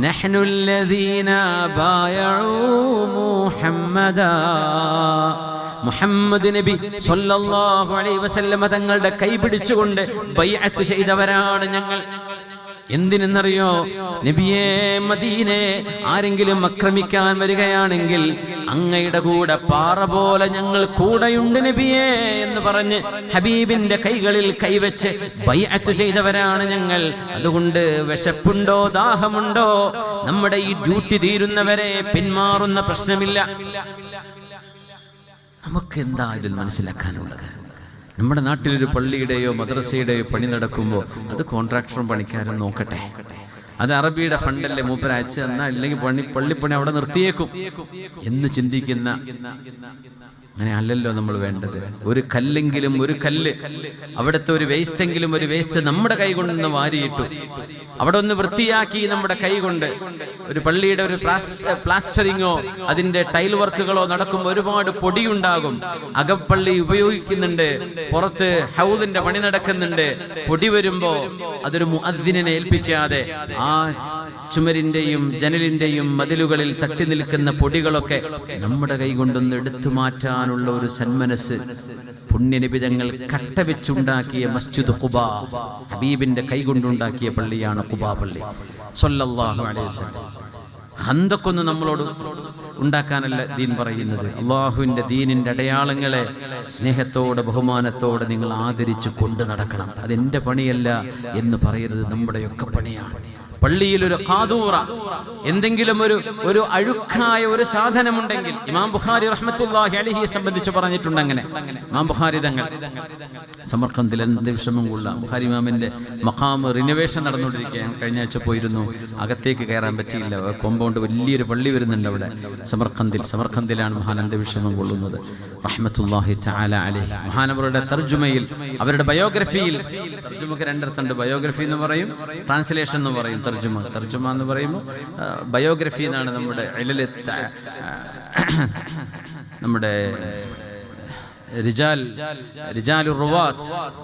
نحن الذين بايعوا محمدا. മുഹമ്മദ് നബി സ്വല്ലല്ലാഹു അലൈഹി വസല്ലം തങ്ങളുടെ കൈ പിടിച്ചുകൊണ്ട് ബൈഅത്ത് ചെയ്തവരാണ് ഞങ്ങൾ. എന്തിനെന്നറിയോ? നബിയേ, മദീനെ ആരെങ്കിലും ആക്രമിക്കാൻ വരികയാണെങ്കിൽ അങ്ങയുടെ കൂടെ പാറ പോലെ ഞങ്ങൾ കൂടെയുണ്ട് നബിയേ എന്ന് പറഞ്ഞ് ഹബീബിന്റെ കൈകളിൽ കൈവച്ച് ബൈഅത്ത് ചെയ്തവരാണ് ഞങ്ങൾ. അതുകൊണ്ട് വിശപ്പുണ്ടോ ദാഹമുണ്ടോ നമ്മുടെ ഈ ഡ്യൂട്ടി തീരുന്നവരെ പിന്മാറുന്ന പ്രശ്നമില്ല. നമുക്ക് എന്താ ഇതിൽ മനസ്സിലാക്കാനുള്ളത്? നമ്മുടെ നാട്ടിലൊരു പള്ളിയുടെയോ മദ്രസയുടെയോ പണി നടക്കുമ്പോൾ അത് കോൺട്രാക്ടറും പണിക്കാരും നോക്കട്ടെ. അത് അറബിയുടെ ഫണ്ടല്ലേ മൂപ്പർ അയച്ചു തന്നാൽ, ഇല്ലെങ്കിൽ പള്ളിപ്പണി അവിടെ നിർത്തിയേക്കും എന്ന് ചിന്തിക്കുന്ന, അങ്ങനെ അല്ലല്ലോ നമ്മൾ വേണ്ടത്. ഒരു കല്ലെങ്കിലും, ഒരു കല്ല്, അവിടുത്തെ ഒരു വേസ്റ്റെങ്കിലും, ഒരു വേസ്റ്റ് നമ്മുടെ കൈ കൊണ്ടൊന്ന് വാരിയിട്ടു അവിടെ ഒന്ന് വൃത്തിയാക്കി നമ്മുടെ കൈ കൊണ്ട്. ഒരു പള്ളിയുടെ ഒരു പ്ലാസ്റ്ററിങ്ങോ അതിന്റെ ടൈൽ വർക്കുകളോ നടക്കുമ്പോൾ ഒരുപാട് പൊടിയുണ്ടാകും. അകപ്പള്ളി ഉപയോഗിക്കുന്നുണ്ട്, പുറത്ത് ഹൗദിന്റെ പണി നടക്കുന്നുണ്ട്. പൊടി വരുമ്പോ അതൊരു മുഅദ്ദിനെ ഏൽപ്പിക്കാതെ ആ ചുമരിന്റെയും ജനലിന്റെയും മതിലുകളിൽ തട്ടി നിൽക്കുന്ന പൊടികളൊക്കെ നമ്മുടെ കൈ കൊണ്ടൊന്ന് എടുത്തു മാറ്റാനുള്ള ഒരു സന്മനസ് പുണ്യനിബിതങ്ങൾ കട്ടവെച്ചുണ്ടാക്കിയ മസ്ജിദ് ഖുബാ, ഹബീബിന്റെ കൈ കൊണ്ടുണ്ടാക്കിയ പള്ളിയാണ് ഖുബാ പള്ളി സ്വല്ലല്ലാഹു അലൈഹി വസല്ലം. ഖന്തഖൊന്നും നമ്മളോട് ഉണ്ടാക്കാനല്ല ദീൻ പറയുന്നത്. അള്ളാഹുവിന്റെ ദീനിന്റെ അടയാളങ്ങളെ സ്നേഹത്തോടെ ബഹുമാനത്തോടെ നിങ്ങൾ ആദരിച്ച് കൊണ്ടു നടക്കണം. അതെന്റെ പണിയല്ല എന്ന് പറയരുത്, നമ്മുടെയൊക്കെ പണിയാണ്. പള്ളിയിൽ ഒരു ഖാദൂറ, എന്തെങ്കിലും ഒരു അഴുക്കായ ഒരു സാധനമുണ്ടെങ്കിൽ, ഇമാം ബുഖാരി റഹ്മത്തുള്ളാഹി അലൈഹിയെ സംബന്ധിച്ച് പറഞ്ഞിട്ടുണ്ട് അങ്ങനെ. ഇമാം ബുഖാരി തങ്ങൾ സമർഖന്ദിൽ വിഷമമുള്ള ബുഖാരി ഇമാമിന്റെ മഖാം റിനോവേഷൻ നടന്നുകൊണ്ടിരിക്കുകയാണ്. കഴിഞ്ഞ ആഴ്ച പോയിരുന്നു, അകത്തേക്ക് കയറാൻ പറ്റിയില്ല. കോമ്പൗണ്ട് വലിയൊരു പള്ളി വരുന്നുണ്ട് അവിടെ സമർഖന്ദിലാണ് മഹാനന്ദ വിഷമം കൊള്ളുന്നത് റഹ്മത്തുള്ളാഹി തആല അലൈഹി. മഹാനവരുടെ തർജുമയിൽ, അവരുടെ ബയോഗ്രഫിയിൽ, തർജുമക്ക് രണ്ടിടത്തുണ്ട്. ബയോഗ്രഫി എന്ന് പറയും, ട്രാൻസ്ലേഷൻ എന്ന് പറയും. തർജുമ എന്ന് പറയുമ്പോൾ ബയോഗ്രഫി എന്നാണ്. നമ്മുടെ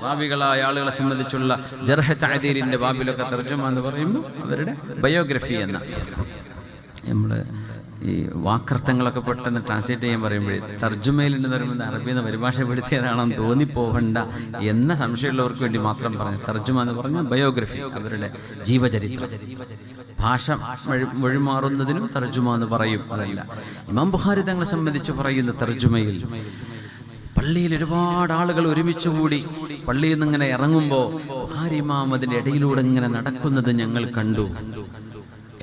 റാവികളായ ആളുകളെ സംബന്ധിച്ചുള്ള ജർഹ് തഅദീലിന്റെ ബാബിലൊക്കെ തർജുമ എന്ന് പറയുമ്പോൾ അവരുടെ ബയോഗ്രഫി എന്ന. നമ്മൾ ഈ വാക്കർത്ഥങ്ങളൊക്കെ പെട്ടെന്ന് ട്രാൻസ്ലേറ്റ് ചെയ്യാൻ പറയുമ്പോഴേ തർജുമയിലുണ്ടെന്ന് പറയുമ്പോൾ അറബിയിൽ നിന്ന് പരിഭാഷപ്പെടുത്തിയതാണെന്ന് തോന്നിപ്പോകണ്ട എന്ന സംശയമുള്ളവർക്ക് വേണ്ടി മാത്രം പറഞ്ഞു. തർജുമ എന്ന് പറഞ്ഞാൽ ബയോഗ്രഫി, അവരുടെ ജീവചരിത്രം. ഭാഷ വഴിമാറുന്നതിനും തർജുമ എന്ന് പറയും. അതല്ല, ഇമാം ബുഖാരി തങ്ങളെ സംബന്ധിച്ച് പറയുന്ന തർജുമയിൽ, പള്ളിയിൽ ഒരുപാട് ആളുകൾ ഒരുമിച്ച് കൂടി പള്ളിയിൽ നിന്ന് ഇങ്ങനെ ഇറങ്ങുമ്പോൾ ബുഖാരി ഇമാം അതിന്റെ ഇടയിലൂടെ ഇങ്ങനെ നടക്കുന്നത് ഞങ്ങൾ കണ്ടു.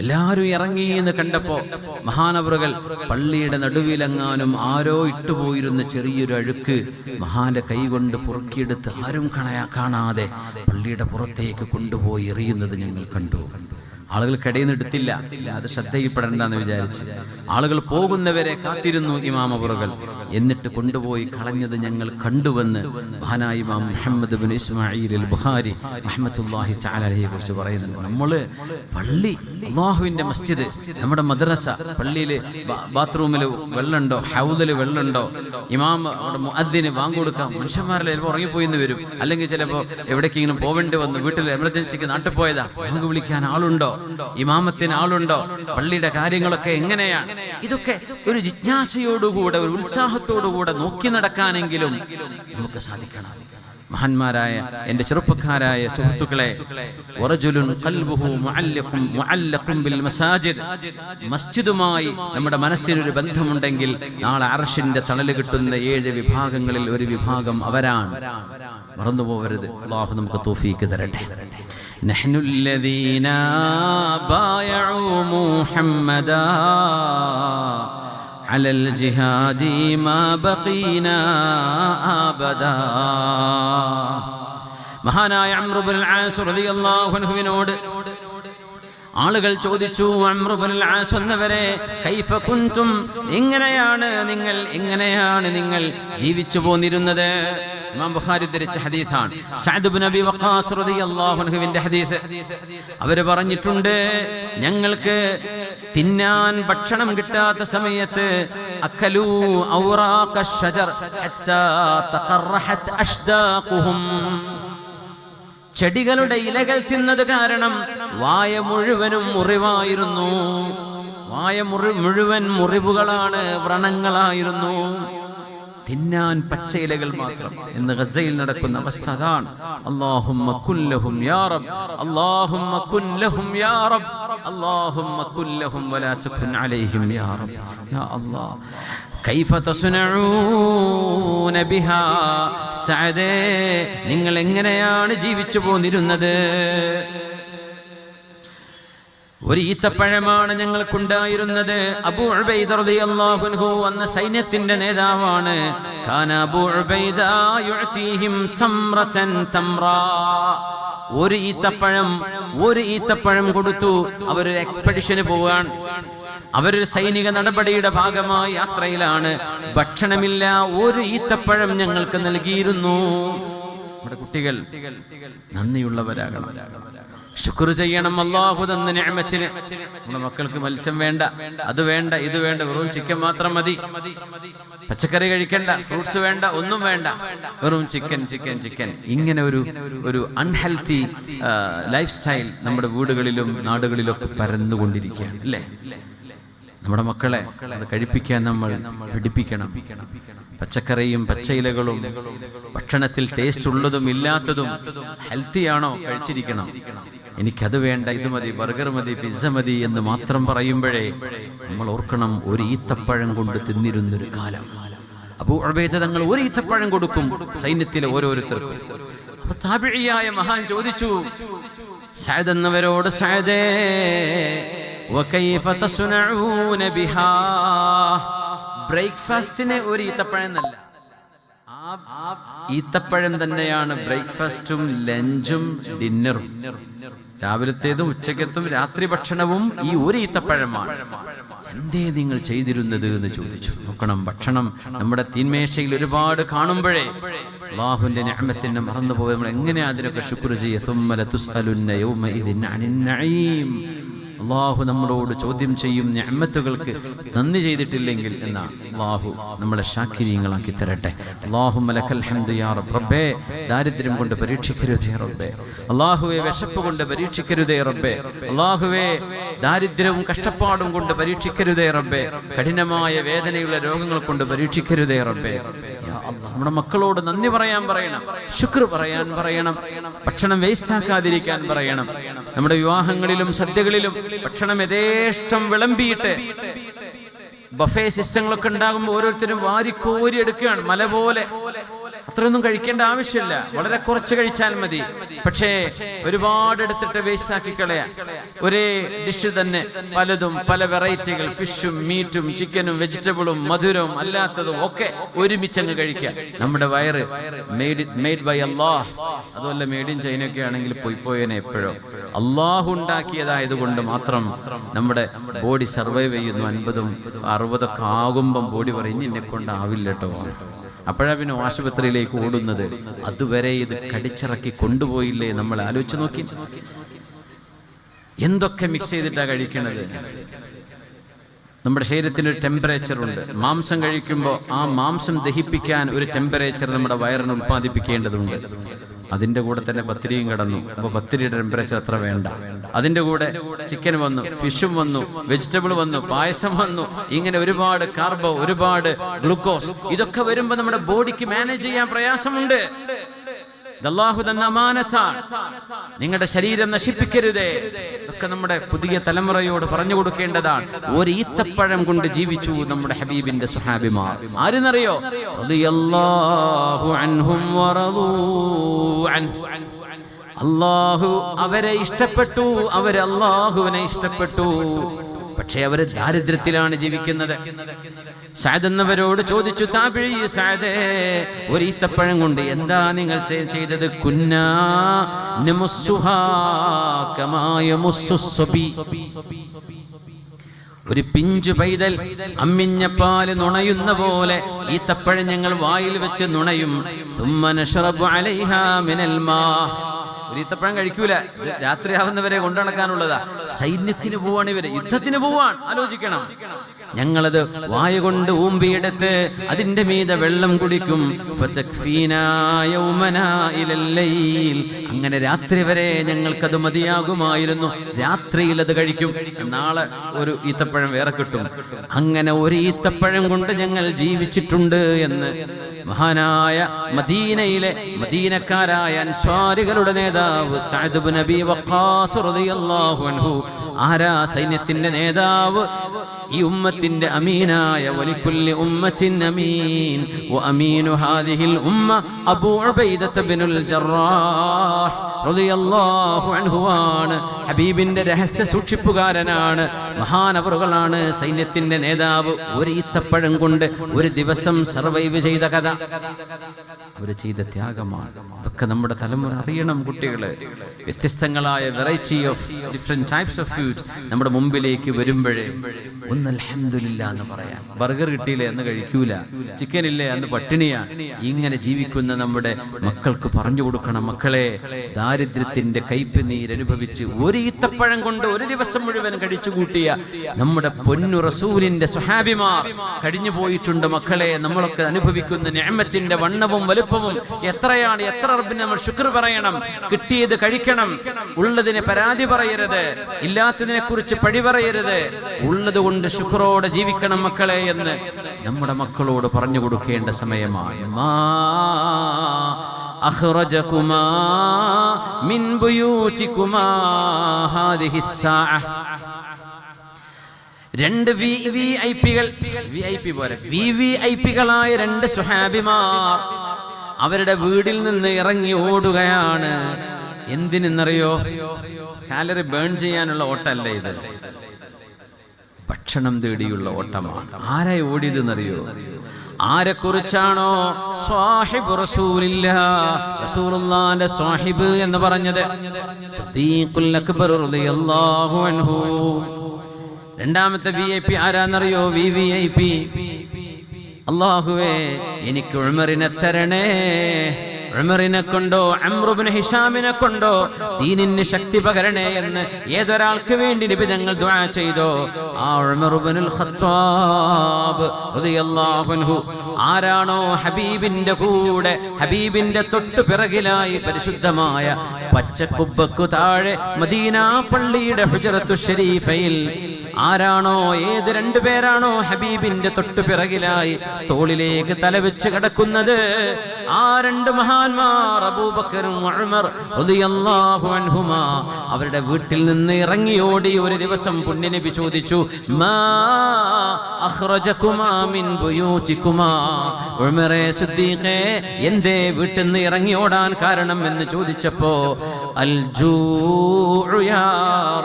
എല്ലാവരും ഇറങ്ങി എന്ന് കണ്ടപ്പോ മഹാനവറുകൾ പള്ളിയുടെ നടുവിലെങ്ങാനും ആരോ ഇട്ടുപോയിരുന്ന ചെറിയൊരു അഴുക്ക് മഹാന്റെ കൈ കൊണ്ട് പുറക്കിയെടുത്ത് ആരും കാണാതെ പള്ളിയുടെ പുറത്തേക്ക് കൊണ്ടുപോയി എറിയുന്നത് ഞങ്ങൾ കണ്ടു. ആളുകൾ കടയിൽ നിന്ന് എടുത്തില്ല, അത് ശ്രദ്ധയിൽപ്പെടണ്ടെന്ന് വിചാരിച്ച് ആളുകൾ പോകുന്നവരെ കാത്തിരുന്നു ഇമാം അവറുകൾ. എന്നിട്ട് കൊണ്ടുപോയി കളഞ്ഞത് ഞങ്ങൾ കണ്ടുവെന്ന് മഹാനായ ഇമാം മുഹമ്മദ് ബിൻ ഇസ്മാഈൽ അൽ ബുഖാരി റഹ്മത്തുള്ളാഹി തആല അലൈഹിയെ കുറിച്ച് പറയുന്നുണ്ട്. നമ്മള് പള്ളി, അല്ലാഹുവിന്റെ മസ്ജിദ്, നമ്മുടെ മദ്രസ, പള്ളിയിൽ ബാത്റൂമിൽ വെള്ളമുണ്ടോ, ഹൗദിൽ വെള്ളമുണ്ടോ, ഇമാം മുഅദ്ദിന് ബാങ്ക് കൊടുക്കാം. മനുഷ്യന്മാരെല്ലാം ചിലപ്പോൾ ഉറങ്ങിപ്പോയി എന്ന് വരും, അല്ലെങ്കിൽ ചിലപ്പോൾ എവിടേക്കെങ്കിലും പോവേണ്ടി വന്നു, വീട്ടിൽ എമർജൻസിക്ക് നാട്ടിൽ പോയതാ, ബാങ്ക് വിളിക്കാൻ ആളുണ്ടോ, ഇമാമത്തിന് ആളുണ്ടോ, പള്ളിയുടെ കാര്യങ്ങളൊക്കെ എങ്ങനെയാണ്, ഇതൊക്കെ ഒരു ജിജ്ഞാസയോടുകൂടെ ഒരു ഉത്സാഹത്തോടുകൂടെ നോക്കി നടക്കാനെങ്കിലും നമുക്ക് സാധിക്കണം. മഹാന്മാരായ എൻ്റെ ചെറുപ്പക്കാരായ സുഹൃത്തുക്കളെ, വറജുലുൻ ഖൽബുഹു മുഅല്ലഖുൻ ബിൽ മസാജിദ്, മസ്ജിദുമായി നമ്മുടെ മനസ്സിനൊരു ബന്ധമുണ്ടെങ്കിൽ നാളെ അർശിന്റെ തണല് കിട്ടുന്ന 7 വിഭാഗങ്ങളിൽ ഒരു വിഭാഗം അവരാണ്. മറന്നുപോകരുത്. അല്ലാഹു നമുക്ക് തൗഫീഖ് തരട്ടെ. നഹ്നു الذين بايعوا محمدا على الجهاد ما بقينا أبدا. മഹാനായ അംർ ഇബ്നുൽ ആസ് റളിയല്ലാഹു അൻഹുവിനോട് ആളുകൾ ചോദിച്ചു, അംർ ഇബ്നുൽ ആസ് എന്നവരെ, കൈഫ കുൻതും, എങ്ങനെയാണ് നിങ്ങൾ ജീവിച്ചു പോന്നിരുന്നത്? ഇമാം ബുഖാരി ഉദ്ധരിച്ച ഹദീസാണ്. സഅദ് ഇബ്നു അബി വഖാസ് റളിയല്ലാഹു അൻഹുവിന്റെ ഹദീസ്. അവർ പറഞ്ഞിട്ടുണ്ട്, ഞങ്ങൾക്ക് തിന്നാൻ ഭക്ഷണം കിട്ടാത്ത സമയത്ത് അക്കലൂ ഔറാഖ അഷ്ജർ ഹത്താ തഖറഹത് അഷ്ദാഖുഹും, ചെടികളുടെ ഇലകൾ തിന്നത് കാരണം വായ മുഴുവനും മുറിവായിരുന്നു. വായ മുഴുവൻ മുറിവുകളാണ്, വ്രണങ്ങളായിരുന്നു. തിന്നാൻ പച്ചയിലകൾ മാത്രം. ഇന്ന് ഗസയിൽ നടക്കുന്ന അവസ്ഥ അതാണ്. അല്ലാഹുമ്മ കുല്ലഹും യാ റബ്ബ്, അല്ലാഹുമ്മ കുല്ലഹും യാ റബ്ബ്, അല്ലാഹുമ്മ കുല്ലഹും വലാ തകുൻ അലൈഹിം യാ റബ്ബ്. യാ അല്ലാഹ്, കൈഫ തസ്നഊന ബിഹാ, സഅദേ, നിങ്ങൾ എങ്ങനെയാണ് ജീവിച്ചു പോന്നിരുന്നത്? ഒരു ഈത്തപ്പഴമാണ് ഞങ്ങൾക്കുണ്ടായിരുന്നത്. അബൂ ഉബൈദ റളിയല്ലാഹു അൻഹു അന്ന് സൈന്യത്തിന്റെ നേതാവാണ്. കാന അബൂ ഉബൈദ യുഅതീഹിം തംറതൻ തംറാ. ഒരു ഈത്തപ്പഴം കൊടുത്തു. അവരൊരു എക്സ്പെഡിഷന് പോവാൻ, അവരൊരു സൈനിക നടപടിയുടെ ഭാഗമായി യാത്രയിലാണ്. ഭക്ഷണമില്ല, ഒരു ഈത്തപ്പഴം ഞങ്ങൾക്ക് നൽകിയിരുന്നു. നമ്മുടെ കുട്ടികൾ നന്ദിയുള്ളവരാകണം, ശുക്ർ ചെയ്യണം അല്ലാഹു തന്ന നിഅമത്തിന്. നമ്മുടെ മക്കൾക്ക് മത്സ്യം വേണ്ട, അത് വേണ്ട, ഇത് വേണ്ട, വെറും ചിക്കൻ മാത്രം മതി, പച്ചക്കറി കഴിക്കണ്ട, ഫ്രൂട്ട്സ് വേണ്ട, ഒന്നും വേണ്ട, വെറും ചിക്കൻ. ഇങ്ങനെ ഒരു അൺഹെൽത്തി ലൈഫ് സ്റ്റൈൽ നമ്മുടെ വീടുകളിലും നാടുകളിലൊക്കെ പരന്നുകൊണ്ടിരിക്കുകയാണ് അല്ലേ? നമ്മുടെ മക്കളെ അത് കഴിപ്പിക്കാൻ നമ്മൾ പഠിപ്പിക്കണം. പച്ചക്കറിയും പച്ചയിലകളും ഭക്ഷണത്തിൽ ടേസ്റ്റ് ഉള്ളതും ഇല്ലാത്തതും ഹെൽത്തിയാണോ കഴിച്ചിരിക്കണം. എനിക്കത് വേണ്ട, ഇത് മതി, ബർഗർ മതി, പിസ്സ മതി എന്ന് മാത്രം പറയുമ്പോഴേ നമ്മൾ ഓർക്കണം, ഒരു ഈത്തപ്പഴം കൊണ്ട് തിന്നിരുന്നൊരു കാലം. അബൂ ഉബൈദ തങ്ങൾ ഒരു ഈത്തപ്പഴം കൊടുക്കും സൈന്യത്തിലെ ഓരോരുത്തർക്കും. അപ്പൊ താബിഈയായ മഹാൻ ചോദിച്ചു സഅദ് എന്നവരോട്, സഅദേ വകൈഫ തസ്നഊന ബിഹാ, ബ്രേക്ക്ഫാസ്റ്റിന് ഒരു ഈത്തപ്പഴം എന്നല്ല, ആ ഈത്തപ്പഴം തന്നെയാണ് ബ്രേക്ക്ഫാസ്റ്റും ലഞ്ചും ഡിന്നറും. രാവിലത്തേതും ഉച്ചക്കത്തും രാത്രി ഭക്ഷണവും ഈ ഒരു ഈത്തപ്പഴമാണ്. എന്തേ നിങ്ങൾ ചെയ്തിരുന്നത് എന്ന് ചോദിച്ചു. നോക്കണം, ഭക്ഷണം നമ്മുടെ തീന്മേശയിൽ ഒരുപാട് കാണുമ്പോഴേ അല്ലാഹുവിന്റെ നിഅമത്തിനെ മറന്നുപോയി നമ്മൾ എങ്ങനെയാ അതിനൊക്കെ ശുക്ർ ചെയ്യുക? സുമ്മ ലതുസ്അലുന്ന യൗമഇദിൻ അനിൻ നഈം. അല്ലാഹു നമ്മളോട് ചോദ്യം ചെയ്യും നിഅമത്തുകൾക്ക് നന്ദി ചെയ്തിട്ടില്ലെങ്കിൽ എന്നാണ്. അല്ലാഹു നമ്മളെ ശാക്കിരീങ്ങളാക്കി തരട്ടെ. അല്ലാഹുമ്മ ലക്കൽ ഹംദു യാ റബ്ബ്. റബ്ബേ, ദാരിദ്ര്യം കൊണ്ട് പരീക്ഷിക്കരുതേ റബ്ബേ. അല്ലാഹുവേ, വിശപ്പ് കൊണ്ട് പരീക്ഷിക്കരുതേ റബ്ബേ. അല്ലാഹുവേ, ദാരിദ്ര്യവും കഷ്ടപ്പാടും കൊണ്ട് പരീക്ഷിക്കരുതേ റബ്ബേ. കഠിനമായ വേദനയുള്ള രോഗങ്ങൾ കൊണ്ട് പരീക്ഷിക്കരുതേ റബ്ബേ. നമ്മുടെ മക്കളോട് നന്ദി പറയാൻ പറയണം, ശുക്ർ പറയാൻ പറയണം, ഭക്ഷണം വേസ്റ്റ് ആക്കാതിരിക്കാൻ പറയണം. നമ്മുടെ വിവാഹങ്ങളിലും സദ്യകളിലും ഭക്ഷണം യഥേഷ്ടം വിളമ്പിയിട്ട് ബഫേ സിസ്റ്റങ്ങളൊക്കെ ഉണ്ടാകുമ്പോൾ ഓരോരുത്തരും വാരിക്കോരി എടുക്കുകയാണ് മല പോലെ. അത്രയൊന്നും കഴിക്കേണ്ട ആവശ്യമില്ല, വളരെ കുറച്ച് കഴിച്ചാൽ മതി. പക്ഷേ ഒരുപാട് എടുത്തിട്ട് വേസ്റ്റ് ആക്കി കളയാൻ. ഒരേ ഡിഷ് തന്നെ പലതും, പല വെറൈറ്റികൾ, ഫിഷും മീറ്റും ചിക്കനും വെജിറ്റബിളും മധുരവും അല്ലാത്തതും ഒക്കെ ഒരുമിച്ചങ്ങ് കഴിക്കുക. നമ്മുടെ വയറ് മെയ്ഡ് ബൈ അല്ലാഹ്, അതുമല്ല മെയ്ഡ് ഇൻ ചൈനയൊക്കെ ആണെങ്കിൽ പോയേനെ. എപ്പോഴോ അല്ലാഹു ഉണ്ടാക്കിയതായത് കൊണ്ട് മാത്രം നമ്മുടെ ബോഡി സർവൈവ് ചെയ്യുന്നു. 50ഉം 60ഒക്കെ ആകുമ്പം ബോഡി പറയും എന്നെ കൊണ്ടാവില്ല കേട്ടോ. അപ്പോഴാ പിന്നെ ആശുപത്രിയിലേക്ക് ഓടുന്നത്. അതുവരെ ഇത് കടിച്ചിറക്കി കൊണ്ടുപോയില്ലേ? നമ്മൾ ആലോചിച്ച് നോക്കി, എന്തൊക്കെ മിക്സ് ചെയ്തിട്ടാ കഴിക്കണത്. നമ്മുടെ ശരീരത്തിന് ഒരു ടെമ്പറേച്ചർ ഉണ്ട്. മാംസം കഴിക്കുമ്പോൾ ആ മാംസം ദഹിപ്പിക്കാൻ ഒരു ടെമ്പറേച്ചർ നമ്മുടെ വയറിന് ഉൽപ്പാദിപ്പിക്കേണ്ടതുണ്ട്. അതിന്റെ കൂടെ തന്നെ പത്തിരിയും കിടന്നു. അപ്പൊ പത്തിരിയുടെ ടെമ്പറേച്ചർ അത്ര വേണ്ട. അതിന്റെ കൂടെ ചിക്കൻ വന്നു, ഫിഷും വന്നു, വെജിറ്റബിൾ വന്നു, പായസം വന്നു. ഇങ്ങനെ ഒരുപാട് കാർബോ, ഒരുപാട് ഗ്ലൂക്കോസ്, ഇതൊക്കെ വരുമ്പോ നമ്മുടെ ബോഡിക്ക് മാനേജ് ചെയ്യാൻ പ്രയാസമുണ്ട്. അല്ലാഹു തന്ന അമാനത്താണ്. നിങ്ങളുടെ ശരീരം നശിപ്പിക്കരുതേ. ഇതൊക്കെ നമ്മുടെ പുതിയ തലമുറയോട് പറഞ്ഞു കൊടുക്കേണ്ടതാണ്. ഒരു ഈത്തപ്പഴം കൊണ്ട് ജീവിച്ചു നമ്മുടെ ഹബീബിന്റെ സ്വഹാബിമാർ. ആരെന്നറിയോ? റളിയല്ലാഹു അൻഹും വറളൂ അൻഹു. അല്ലാഹു അവരെ ഇഷ്ടപ്പെട്ടു, അവര് അല്ലാഹുവിനെ ഇഷ്ടപ്പെട്ടു. പക്ഷേ അവര് ദാരിദ്ര്യത്തിലാണ് ജീവിക്കുന്നത്. സഅദ് എന്നവരോട് ചോദിച്ചു, താബിഈ സഅദേ, ഒരു ഈത്തപ്പഴം കൊണ്ട് എന്താ നിങ്ങൾ ചെയ്തത്? കുന്നാ നമുസ്സുഹാ കമാ യമുസ്സുസ് സബി. ഒരു പിഞ്ചു പൈതൽ അമ്മിഞ്ഞ പാല് നുണയുന്ന പോലെ ഈത്തപ്പഴം ഞങ്ങൾ വായിൽ വെച്ച് നുണയും. സുമ്മ നശ്റബു അലൈഹാ മിനൽ മാ. ഒരു ഈത്തപ്പഴം കഴിക്കൂല, രാത്രിയാവുന്നവരെ കൊണ്ടുനടക്കാനുള്ളതാ. സൈന്യത്തിന് പോവാണ് ഇവര്, യുദ്ധത്തിന് പോവാൻ. ആലോചിക്കണം, ഞങ്ങളത് വായ കൊണ്ട് ഊമ്പിയെടുത്ത് അതിന്റെ മീതെ വെള്ളം കുടിക്കും. അങ്ങനെ രാത്രി വരെ ഞങ്ങൾക്കത് മതിയാകുമായിരുന്നു. രാത്രിയിൽ അത് കഴിക്കും, നാളെ ഒരു ഈത്തപ്പഴം വേറെ കിട്ടും. അങ്ങനെ ഒരു ഈത്തപ്പഴം കൊണ്ട് ഞങ്ങൾ ജീവിച്ചിട്ടുണ്ട് എന്ന് മഹാനായ മദീനയിലെ മദീനക്കാരായ അൻസ്വാരികളുടെ നേതാവ് സഅദ് ഇബ്നു അബീ വഖാസ് റളിയല്ലാഹു അൻഹു. ആരാ? സൈന്യത്തിന്റെ നേതാവ്, ഈ ഉമ്മത്തിന്റെ അമീനായ വലിക്കുല്ലി ഉമ്മത്തിൻ അമീൻ വ അമീനു ഹാദിഹിൽ ഉമ്മ അബൂ ഉബൈദ ഇബ്നുൽ ജറാഹ് റളിയല്ലാഹു അൻഹുവാണ്. ഹബീബിന്റെ രഹസ്യ സൂക്ഷിപ്പുകാരനാണ്, മഹാനവറുകളാണ്, സൈന്യത്തിന്റെ നേതാവ്. ഒരു ഈത്തപ്പഴം കൊണ്ട് ഒരു ദിവസം സർവൈവ് ചെയ്ത കഥ, അവർ ചെയ്ത ത്യാഗമാണ്. അതൊക്കെ നമ്മുടെ തലമുറ അറിയണം. കുട്ടികള് വ്യത്യസ്തങ്ങളായ variety of different types of food നമ്മുടെ മുമ്പിലേക്ക് വരുമ്പോഴേ ഒന്ന് അൽഹംദുലില്ലാ എന്ന് പറയാം. ബർഗർ കിട്ടിയില്ലേ എന്ന് കഴിക്കൂല, ചിക്കൻ ഇല്ലേ അന്ന് പട്ടിണിയാണ്. ഇങ്ങനെ ജീവിക്കുന്ന നമ്മുടെ മക്കൾക്ക് പറഞ്ഞു കൊടുക്കണം, മക്കളെ ദാരിദ്ര്യത്തിന്റെ കയ്പ് നീരനുഭവിച്ച് ഒരു ഈത്തപ്പഴം കൊണ്ട് ഒരു ദിവസം മുഴുവൻ കഴിച്ചു കൂട്ടിയ നമ്മുടെ പൊന്നു റസൂലിന്റെ സ്വഹാബിമാർ കഴിഞ്ഞു പോയിട്ടുണ്ട്. മക്കളെ, നമ്മളൊക്കെ അനുഭവിക്കുന്ന നിഅമത്തിന്റെ വണ്ണവും വലുപ്പവും എത്രയാണ്! എത്ര റബ്ബിന് നമ്മൾ ശുക്ർ പറയണം. കിട്ടിയത് കഴിക്കണം, ഉള്ളതിനെ പരാതി പറയരുത്, ഇല്ലാത്തതിനെ കുറിച്ച് പഴി പറയരുത്, ഉള്ളത് കൊണ്ട് ശുക്രോടെ ജീവിക്കണം മക്കളെ എന്ന് നമ്മുടെ മക്കളോട് പറഞ്ഞു കൊടുക്കേണ്ട സമയമാണ്. അഖ്റജകുമാ മിൻ ബുയൂതികുമാ ഹാദിഹി സ്സാഅ. രണ്ട് വിവിഐപികളായ രണ്ട് സുഹാബിമാർ അവരുടെ വീടിൽ നിന്ന് ഇറങ്ങി ഓടുകയാണ്. എന്തിനെന്നറിയോ? കാലറി ബേൺ ചെയ്യാനുള്ള ഓട്ടമല്ല ഇത്, ഭക്ഷണം തേടിയുള്ള ഓട്ടമാണ്. ആരായി ഓടിയതെന്നറിയോ? ആരെക്കുറിച്ചാണോ? സ്വാഹിബ് റസൂലുള്ളാഹിന്റെ സ്വാഹിബ് എന്ന് പറഞ്ഞത് സിദ്ദീഖുൽ അക്ബർ റളിയല്ലാഹു അൻഹു. രണ്ടാമത്തെ വിഐപി ആരാന്നറിയോ? വിവിഐപി. അല്ലാഹുവേ, എനിക്ക് ഉമറിനെ തരണേ, ഉമറിനെ കൊണ്ടോ അംർ ഇബ്നു ഹിശാമിനെ കൊണ്ടോ ദീനിന് ശക്തി പകരണേ എന്ന് ഏതൊരാൾക്ക് വേണ്ടി നബി തങ്ങൾ ദുആ ചെയ്തോ, ആ ഉമർ ഇബ്നുൽ ഖത്താബ് റളിയല്ലാഹു അൻഹു ആരാണോ ഹബീബിന്റെ കൂടെ, ഹബീബിന്റെ തൊട്ടു പിറകിലായി പരിശുദ്ധമായ പച്ചക്കുബ്ബക്കു താഴെ മദീന പള്ളിയുടെ ഹുജറത്തു ശരീഫയിൽ ആരാണോ, ഏത് രണ്ടുപേരാണോ ഹബീബിന്റെ തൊട്ടു പിറകിലായി തോളിലേക്ക് തലവെച്ച് കിടക്കുന്നത്, ആ രണ്ട് മഹാന്മാർ അബൂബക്കറും ഉമർ റളിയല്ലാഹു അൻഹുമാ അവരുടെ വീട്ടിൽ നിന്ന് ഇറങ്ങി ഓടി. ഒരു ദിവസം പുണ്യനബി ചോദിച്ചു, മാ അഖ്റജകുമാ മിൻ ബുയൂതികുമാ, ഉമറേ സിദ്ദീഖേ, എന്തേ വീട്ടിൽ നിന്ന് ഇറങ്ങി ഓടാൻ കാരണം എന്ന് ചോദിച്ചപ്പോ, അൽ ജൂഉ യാ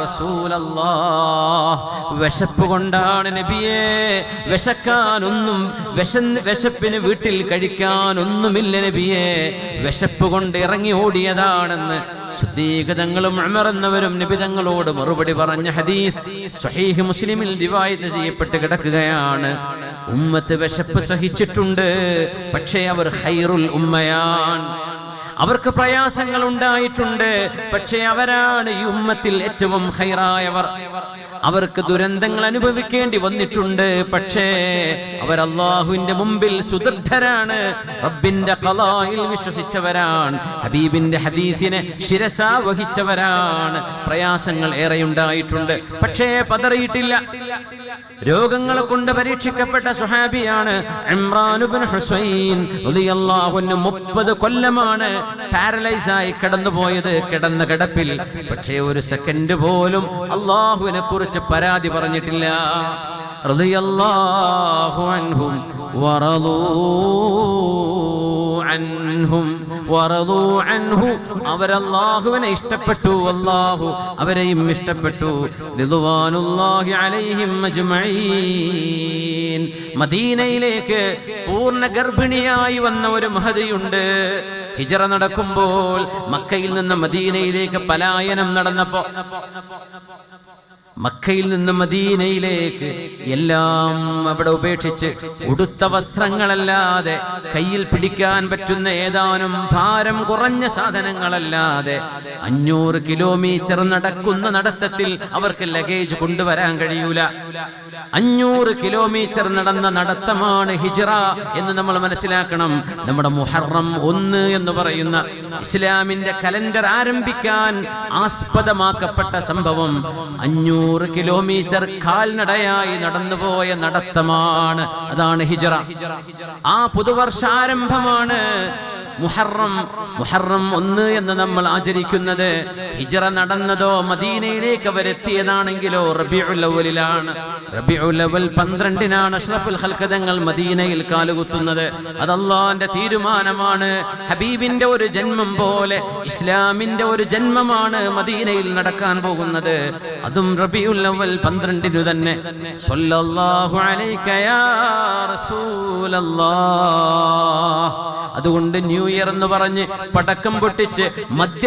റസൂലല്ലാഹ്, വിശപ്പ് കൊണ്ടാണ് നബിയേ, വിശക്കാനൊന്നും വിശപ്പിന് വീട്ടിൽ കഴിക്കാനൊന്നുമില്ല നബിയേ, വിശപ്പ് കൊണ്ട് ഇറങ്ങി ഓടിയതാണെന്ന് സിദ്ദീഖ് തങ്ങളും ഉമർ എന്നവരും നബി തങ്ങളോട് മറുപടി പറഞ്ഞ ഹദീസ് സ്വഹീഹ് മുസ്ലിമിൽ റിവായത്ത് ചെയ്യപ്പെട്ട് കിടക്കുകയാണ്. ഉമ്മത്ത് വിശപ്പ് സഹിച്ചിട്ടുണ്ട്, പക്ഷേ അവർ ഖൈറുൽ ഉമ്മയാണ്. അവർക്ക് പ്രയാസങ്ങൾ ഉണ്ടായിട്ടുണ്ട്, പക്ഷേ അവരാണ് ഈ ഉമ്മത്തിൽ ഏറ്റവും ഖൈറായവർ. അവർക്ക് ദുരന്തങ്ങൾ അനുഭവിക്കേണ്ടി വന്നിട്ടുണ്ട്, പക്ഷേ അവർ അല്ലാഹുവിന്റെ മുമ്പിൽ സുദൃഢരാണ്, റബ്ബിന്റെ ഖളായിൽ വിശ്വസിച്ചവരാണ്, ഹബീബിന്റെ ഹദീസിനെ ശിരസാ വഹിച്ചവരാണ്. പ്രയാസങ്ങൾ ഏറെയുണ്ടായിട്ടുണ്ട്, പക്ഷേ പതറിയിട്ടില്ല. രോഗങ്ങളെ കൊണ്ട് പരീക്ഷിക്കപ്പെട്ട സ്വഹാബിയാണ് ഇമ്രാൻ ഇബ്നു ഹുസൈൻ റളിയല്ലാഹു അൻഹു. 30 കൊല്ലമാണ് പാരലൈസായി കടന്നുപോയത്, കിടന്ന കിടപ്പിൽ. പക്ഷേ ഒരു സെക്കൻഡ് പോലും അല്ലാഹുവിനെ കുറിച്ച് പരാതി പറഞ്ഞിട്ടില്ല. റളിയല്ലാഹു അൻഹും വറളൂ അൻഹും വറളൂ അൻഹു. അവരല്ലാഹുവിനെ ഇഷ്ടപ്പെട്ടു, അല്ലാഹു അവരെയും ഇഷ്ടപ്പെട്ടു. റിദ്വാനുല്ലാഹി അലൈഹിം അജ്മഈൻ. മദീനയിലേക്ക് പൂർണ്ണ ഗർഭിണിയായി വന്ന ഒരു മഹദിയുണ്ട്. ഹിജ്റ നടക്കുമ്പോൾ മക്കയിൽ നിന്ന് മദീനയിലേക്ക് പലായനം നടന്നപ്പോ, മക്കയിൽ നിന്ന് മദീനയിലേക്ക് എല്ലാം അവിടെ ഉപേക്ഷിച്ച് ഉടുത്ത വസ്ത്രങ്ങളല്ലാതെ, കയ്യിൽ പിടിക്കാൻ പറ്റുന്ന ഏതാനും ഭാരം കുറഞ്ഞ സാധനങ്ങളല്ലാതെ 500 കിലോമീറ്റർ നടക്കുന്ന നടത്തത്തിൽ അവർക്ക് ലഗേജ് കൊണ്ടുവരാൻ കഴിയൂല. 500 കിലോമീറ്റർ നടന്ന നടത്തമാണ് ഹിജ്റ എന്ന് നമ്മൾ മനസ്സിലാക്കണം. നമ്മുടെ മുഹറം 1 എന്ന് പറയുന്ന ഇസ്ലാമിന്റെ കലണ്ടർ ആരംഭിക്കാൻ ആസ്പദമാക്കപ്പെട്ട സംഭവം 500 കിലോമീറ്റർ കാൽനടയായി നടന്നുപോയ നടത്തമാണ്. അതാണ് ഹിജ്റ. ആ പുതുവർഷാരംഭമാണ് മുഹറം 1 എന്ന് നമ്മൾ ആചരിക്കുന്നത് ഹിജ്റ നടന്നതോ മദീനയിലേക്ക് അവരെത്തിയതാണെങ്കിലോ റബീഉൽ അവ്വലിലാണ്. റബീഉൽ അവ്വൽ 12-നാണ് അഷ്റഫുൽ ഖൽഖ് തങ്ങൾ മദീനയിൽ കാലുകുത്തുന്നത്. അത് അല്ലാഹുവിന്റെ തീരുമാനമാണ്. ഹബീബിന്റെ ഒരു ജന്മം പോലെ ഇസ്ലാമിന്റെ ഒരു ജന്മമാണ് മദീനയിൽ നടക്കാൻ പോകുന്നത്. അതും റബീഉൽ അവ്വൽ 12 തന്നെ. സ്വല്ലല്ലാഹു അലൈക യാ റസൂലല്ലാഹ്. അതുകൊണ്ട് ന്യൂ ഇയർ എന്ന് പറഞ്ഞ് പടക്കം പൊട്ടിച്ച് മദ്യ